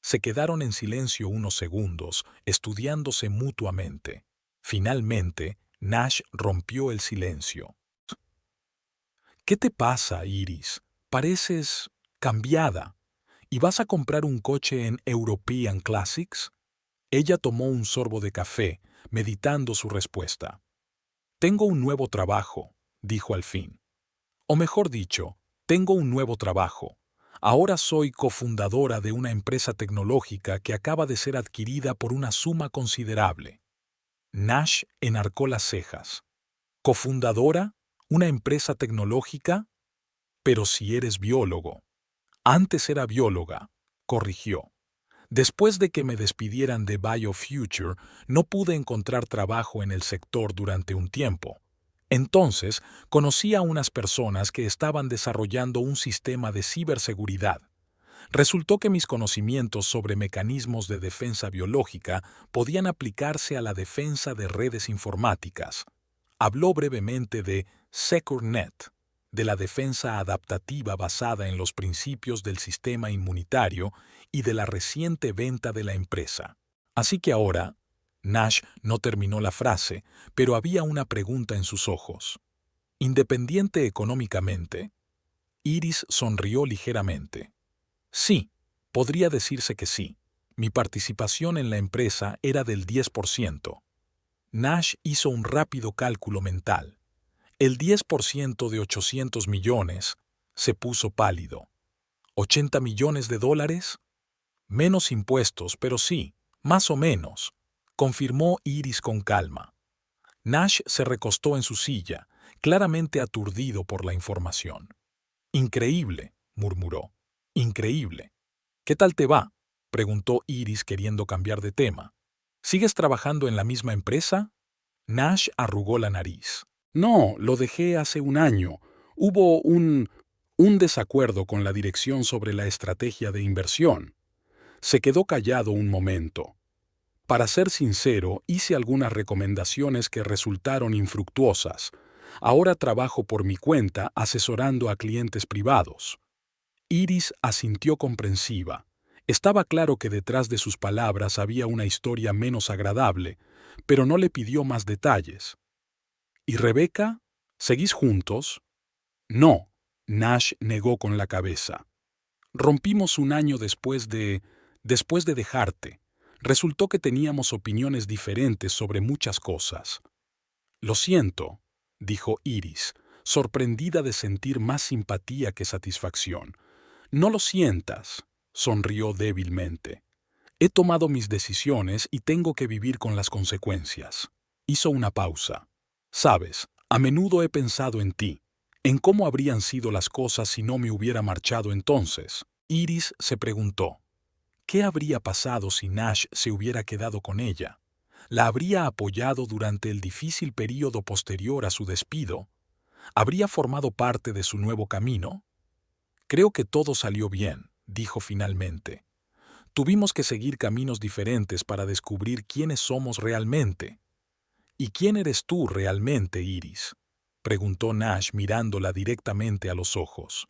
Se quedaron en silencio unos segundos, estudiándose mutuamente. Finalmente, Nash rompió el silencio. «¿Qué te pasa, Iris? Pareces cambiada. ¿Y vas a comprar un coche en European Classics?». Ella tomó un sorbo de café, meditando su respuesta. «Tengo un nuevo trabajo», dijo al fin. «O mejor dicho, tengo un nuevo trabajo. Ahora soy cofundadora de una empresa tecnológica que acaba de ser adquirida por una suma considerable». Nash enarcó las cejas. «¿Cofundadora? ¿Una empresa tecnológica?». «Pero si eres biólogo». «Antes era bióloga», corrigió. «Después de que me despidieran de BioFuture, no pude encontrar trabajo en el sector durante un tiempo. Entonces, conocí a unas personas que estaban desarrollando un sistema de ciberseguridad. Resultó que mis conocimientos sobre mecanismos de defensa biológica podían aplicarse a la defensa de redes informáticas. Habló brevemente de SecureNet, de la defensa adaptativa basada en los principios del sistema inmunitario y de la reciente venta de la empresa. Así que ahora, Nash no terminó la frase, pero había una pregunta en sus ojos. ¿Independiente económicamente? Iris sonrió ligeramente. Sí, podría decirse que sí. Mi participación en la empresa era del 10%. Nash hizo un rápido cálculo mental. El 10% de 800 millones se puso pálido. ¿80 millones de dólares? Menos impuestos, pero sí, más o menos, confirmó Iris con calma. Nash se recostó en su silla, claramente aturdido por la información. Increíble, murmuró. Increíble. ¿Qué tal te va?, preguntó Iris queriendo cambiar de tema. ¿Sigues trabajando en la misma empresa? Nash arrugó la nariz. No, lo dejé hace un año. Hubo un desacuerdo con la dirección sobre la estrategia de inversión. Se quedó callado un momento. Para ser sincero, hice algunas recomendaciones que resultaron infructuosas. Ahora trabajo por mi cuenta asesorando a clientes privados. Iris asintió comprensiva. Estaba claro que detrás de sus palabras había una historia menos agradable, pero no le pidió más detalles. ¿Y Rebeca? ¿Seguís juntos? No, Nash negó con la cabeza. Rompimos un año después de dejarte. Resultó que teníamos opiniones diferentes sobre muchas cosas. Lo siento, dijo Iris, sorprendida de sentir más simpatía que satisfacción. No lo sientas, sonrió débilmente. He tomado mis decisiones y tengo que vivir con las consecuencias. Hizo una pausa. Sabes, a menudo he pensado en ti, en cómo habrían sido las cosas si no me hubiera marchado entonces. Iris se preguntó, ¿qué habría pasado si Nash se hubiera quedado con ella? ¿La habría apoyado durante el difícil período posterior a su despido? ¿Habría formado parte de su nuevo camino? Creo que todo salió bien, dijo finalmente. Tuvimos que seguir caminos diferentes para descubrir quiénes somos realmente. ¿Y quién eres tú realmente, Iris?, preguntó Nash mirándola directamente a los ojos.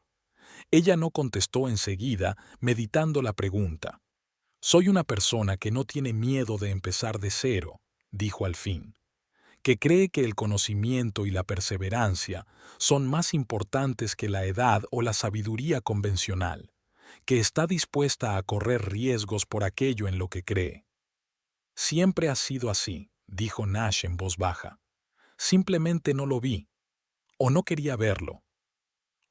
Ella no contestó enseguida, meditando la pregunta. Soy una persona que no tiene miedo de empezar de cero, dijo al fin, que cree que el conocimiento y la perseverancia son más importantes que la edad o la sabiduría convencional, que está dispuesta a correr riesgos por aquello en lo que cree. Siempre ha sido así, dijo Nash en voz baja. Simplemente no lo vi, o no quería verlo.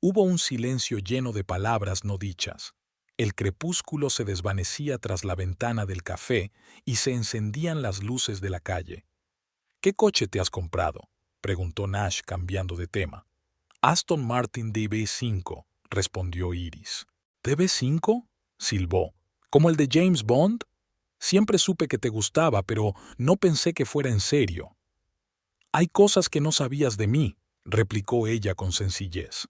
Hubo un silencio lleno de palabras no dichas. El crepúsculo se desvanecía tras la ventana del café y se encendían las luces de la calle. ¿Qué coche te has comprado?, preguntó Nash cambiando de tema. Aston Martin DB5, respondió Iris. ¿DB5? Silbó. ¿Como el de James Bond? Siempre supe que te gustaba, pero no pensé que fuera en serio. Hay cosas que no sabías de mí, replicó ella con sencillez.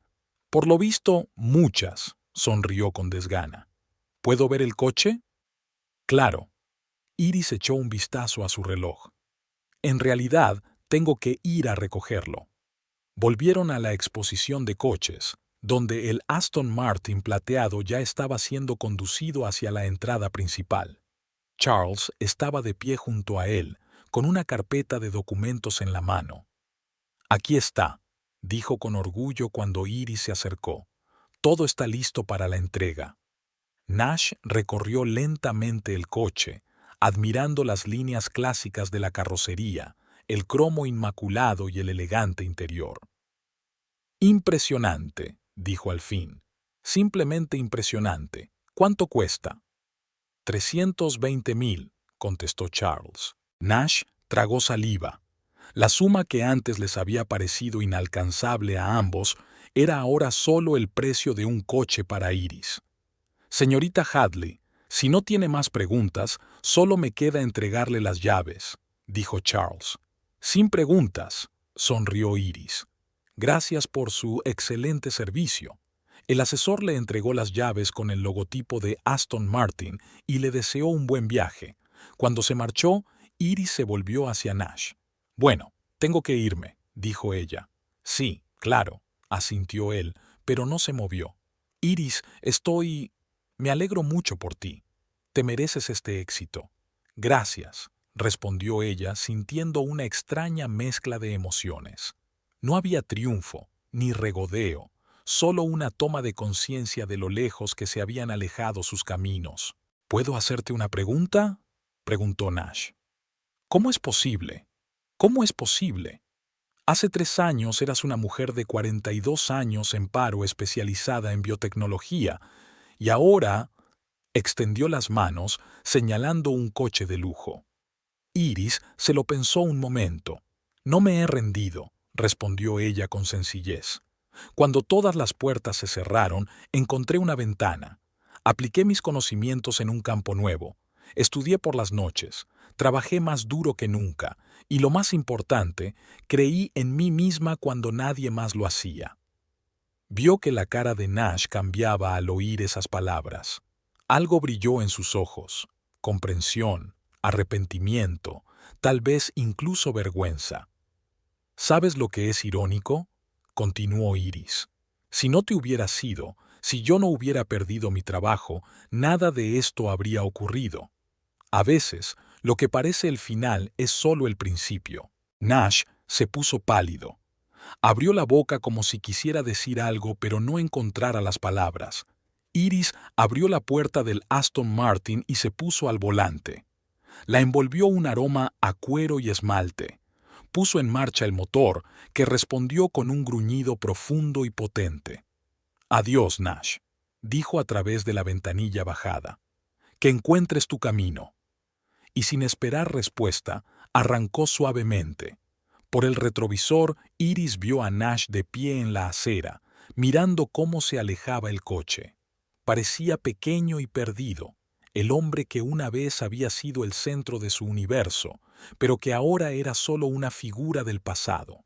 Por lo visto, muchas, sonrió con desgana. ¿Puedo ver el coche? Claro. Iris echó un vistazo a su reloj. En realidad, tengo que ir a recogerlo. Volvieron a la exposición de coches, donde el Aston Martin plateado ya estaba siendo conducido hacia la entrada principal. Charles estaba de pie junto a él, con una carpeta de documentos en la mano. Aquí está, dijo con orgullo cuando Iris se acercó. Todo está listo para la entrega. Nash recorrió lentamente el coche, admirando las líneas clásicas de la carrocería, el cromo inmaculado y el elegante interior. Impresionante, dijo al fin. Simplemente impresionante. ¿Cuánto cuesta? 320,000, contestó Charles. Nash tragó saliva. La suma que antes les había parecido inalcanzable a ambos era ahora solo el precio de un coche para Iris. Señorita Hadley, si no tiene más preguntas, solo me queda entregarle las llaves, dijo Charles. Sin preguntas, sonrió Iris. Gracias por su excelente servicio. El asesor le entregó las llaves con el logotipo de Aston Martin y le deseó un buen viaje. Cuando se marchó, Iris se volvió hacia Nash. Bueno, tengo que irme, dijo ella. Sí, claro, asintió él, pero no se movió. Iris, Me alegro mucho por ti. Te mereces este éxito. Gracias, respondió ella sintiendo una extraña mezcla de emociones. No había triunfo, ni regodeo, solo una toma de conciencia de lo lejos que se habían alejado sus caminos. ¿Puedo hacerte una pregunta?, preguntó Nash. ¿Cómo es posible? ¿Cómo es posible? Hace 3 años eras una mujer de 42 años en paro especializada en biotecnología, y ahora extendió las manos señalando un coche de lujo. Iris se lo pensó un momento. No me he rendido, respondió ella con sencillez. Cuando todas las puertas se cerraron, encontré una ventana. Apliqué mis conocimientos en un campo nuevo. Estudié por las noches. Trabajé más duro que nunca. Y lo más importante, creí en mí misma cuando nadie más lo hacía. Vio que la cara de Nash cambiaba al oír esas palabras. Algo brilló en sus ojos. Comprensión, arrepentimiento, tal vez incluso vergüenza. ¿Sabes lo que es irónico?, continuó Iris. Si no te hubiera sido, si yo no hubiera perdido mi trabajo, nada de esto habría ocurrido. A veces, lo que parece el final es solo el principio. Nash se puso pálido. Abrió la boca como si quisiera decir algo, pero no encontrara las palabras. Iris abrió la puerta del Aston Martin y se puso al volante. La envolvió un aroma a cuero y esmalte. Puso en marcha el motor, que respondió con un gruñido profundo y potente. «Adiós, Nash», dijo a través de la ventanilla bajada. «Que encuentres tu camino». Y sin esperar respuesta, arrancó suavemente. Por el retrovisor, Iris vio a Nash de pie en la acera, mirando cómo se alejaba el coche. Parecía pequeño y perdido, el hombre que una vez había sido el centro de su universo, pero que ahora era solo una figura del pasado.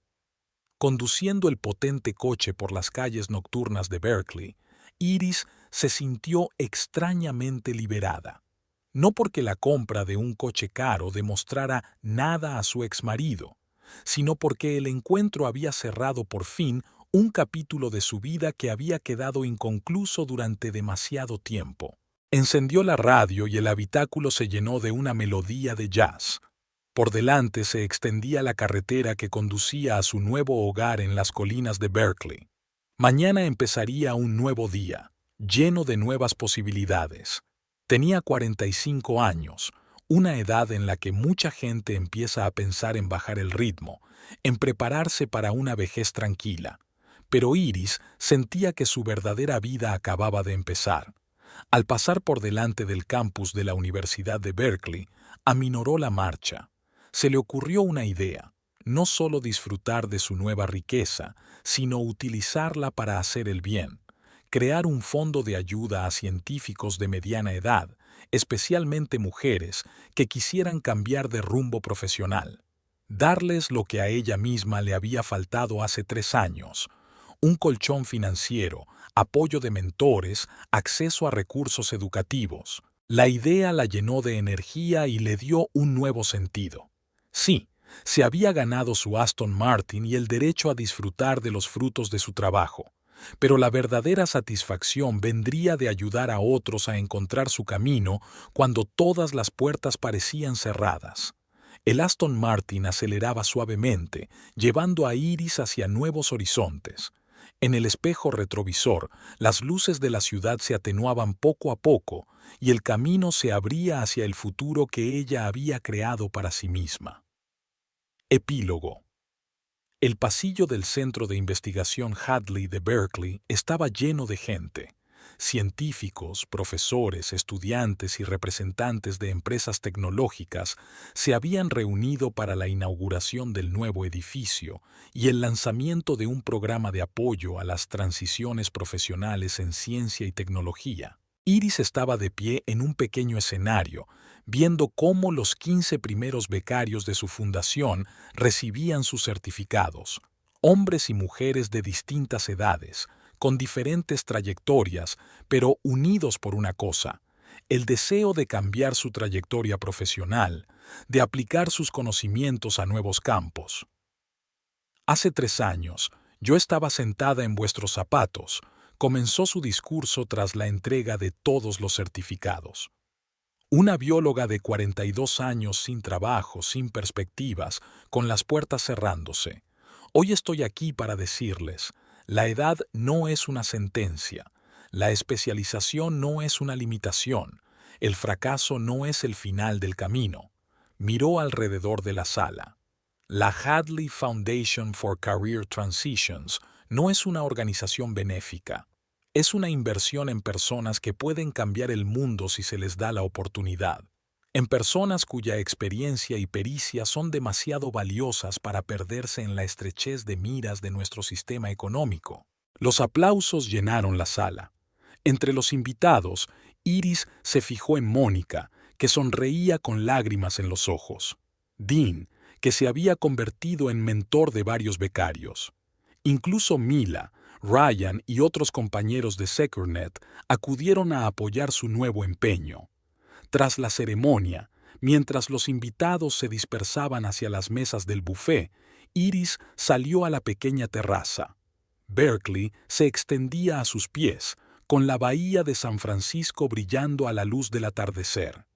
Conduciendo el potente coche por las calles nocturnas de Berkeley, Iris se sintió extrañamente liberada. No porque la compra de un coche caro demostrara nada a su exmarido, sino porque el encuentro había cerrado por fin un capítulo de su vida que había quedado inconcluso durante demasiado tiempo. Encendió la radio y el habitáculo se llenó de una melodía de jazz. Por delante se extendía la carretera que conducía a su nuevo hogar en las colinas de Berkeley. Mañana empezaría un nuevo día, lleno de nuevas posibilidades. Tenía 45 años, una edad en la que mucha gente empieza a pensar en bajar el ritmo, en prepararse para una vejez tranquila. Pero Iris sentía que su verdadera vida acababa de empezar. Al pasar por delante del campus de la Universidad de Berkeley, aminoró la marcha. Se le ocurrió una idea, no solo disfrutar de su nueva riqueza, sino utilizarla para hacer el bien. Crear un fondo de ayuda a científicos de mediana edad, especialmente mujeres, que quisieran cambiar de rumbo profesional. Darles lo que a ella misma le había faltado hace 3 años, un colchón financiero, apoyo de mentores, acceso a recursos educativos. La idea la llenó de energía y le dio un nuevo sentido. Sí, se había ganado su Aston Martin y el derecho a disfrutar de los frutos de su trabajo. Pero la verdadera satisfacción vendría de ayudar a otros a encontrar su camino cuando todas las puertas parecían cerradas. El Aston Martin aceleraba suavemente, llevando a Iris hacia nuevos horizontes. En el espejo retrovisor, las luces de la ciudad se atenuaban poco a poco y el camino se abría hacia el futuro que ella había creado para sí misma. Epílogo. El pasillo del Centro de Investigación Hadley de Berkeley estaba lleno de gente. Científicos, profesores, estudiantes y representantes de empresas tecnológicas se habían reunido para la inauguración del nuevo edificio y el lanzamiento de un programa de apoyo a las transiciones profesionales en ciencia y tecnología. Iris estaba de pie en un pequeño escenario, viendo cómo los 15 primeros becarios de su fundación recibían sus certificados. Hombres y mujeres de distintas edades, con diferentes trayectorias, pero unidos por una cosa: el deseo de cambiar su trayectoria profesional, de aplicar sus conocimientos a nuevos campos. Hace 3 años, yo estaba sentada en vuestros zapatos, comenzó su discurso tras la entrega de todos los certificados. Una bióloga de 42 años sin trabajo, sin perspectivas, con las puertas cerrándose. Hoy estoy aquí para decirles, la edad no es una sentencia, la especialización no es una limitación, el fracaso no es el final del camino. Miró alrededor de la sala. La Hadley Foundation for Career Transitions no es una organización benéfica. Es una inversión en personas que pueden cambiar el mundo si se les da la oportunidad. En personas cuya experiencia y pericia son demasiado valiosas para perderse en la estrechez de miras de nuestro sistema económico. Los aplausos llenaron la sala. Entre los invitados, Iris se fijó en Mónica, que sonreía con lágrimas en los ojos. Dean, que se había convertido en mentor de varios becarios. Incluso Mila, Ryan y otros compañeros de SecurNet acudieron a apoyar su nuevo empeño. Tras la ceremonia, mientras los invitados se dispersaban hacia las mesas del buffet, Iris salió a la pequeña terraza. Berkeley se extendía a sus pies, con la bahía de San Francisco brillando a la luz del atardecer.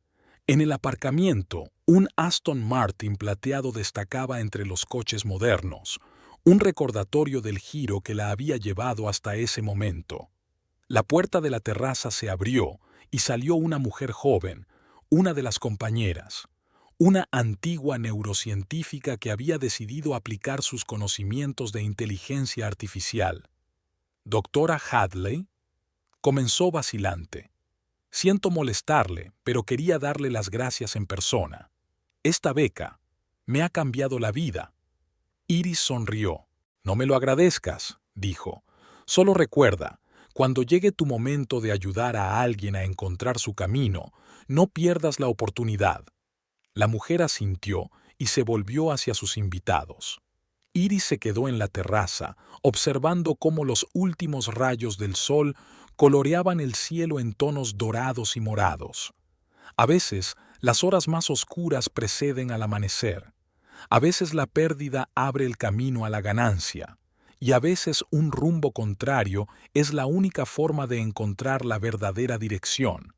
En el aparcamiento, un Aston Martin plateado destacaba entre los coches modernos, un recordatorio del giro que la había llevado hasta ese momento. La puerta de la terraza se abrió y salió una mujer joven, una de las compañeras, una antigua neurocientífica que había decidido aplicar sus conocimientos de inteligencia artificial. «¿Doctora Hadley?» Comenzó vacilante. «Siento molestarle, pero quería darle las gracias en persona. Esta beca me ha cambiado la vida». Iris sonrió. «No me lo agradezcas», dijo. «Solo recuerda, cuando llegue tu momento de ayudar a alguien a encontrar su camino, no pierdas la oportunidad». La mujer asintió y se volvió hacia sus invitados. Iris se quedó en la terraza, observando cómo los últimos rayos del sol coloreaban el cielo en tonos dorados y morados. A veces, las horas más oscuras preceden al amanecer. A veces la pérdida abre el camino a la ganancia, y a veces un rumbo contrario es la única forma de encontrar la verdadera dirección.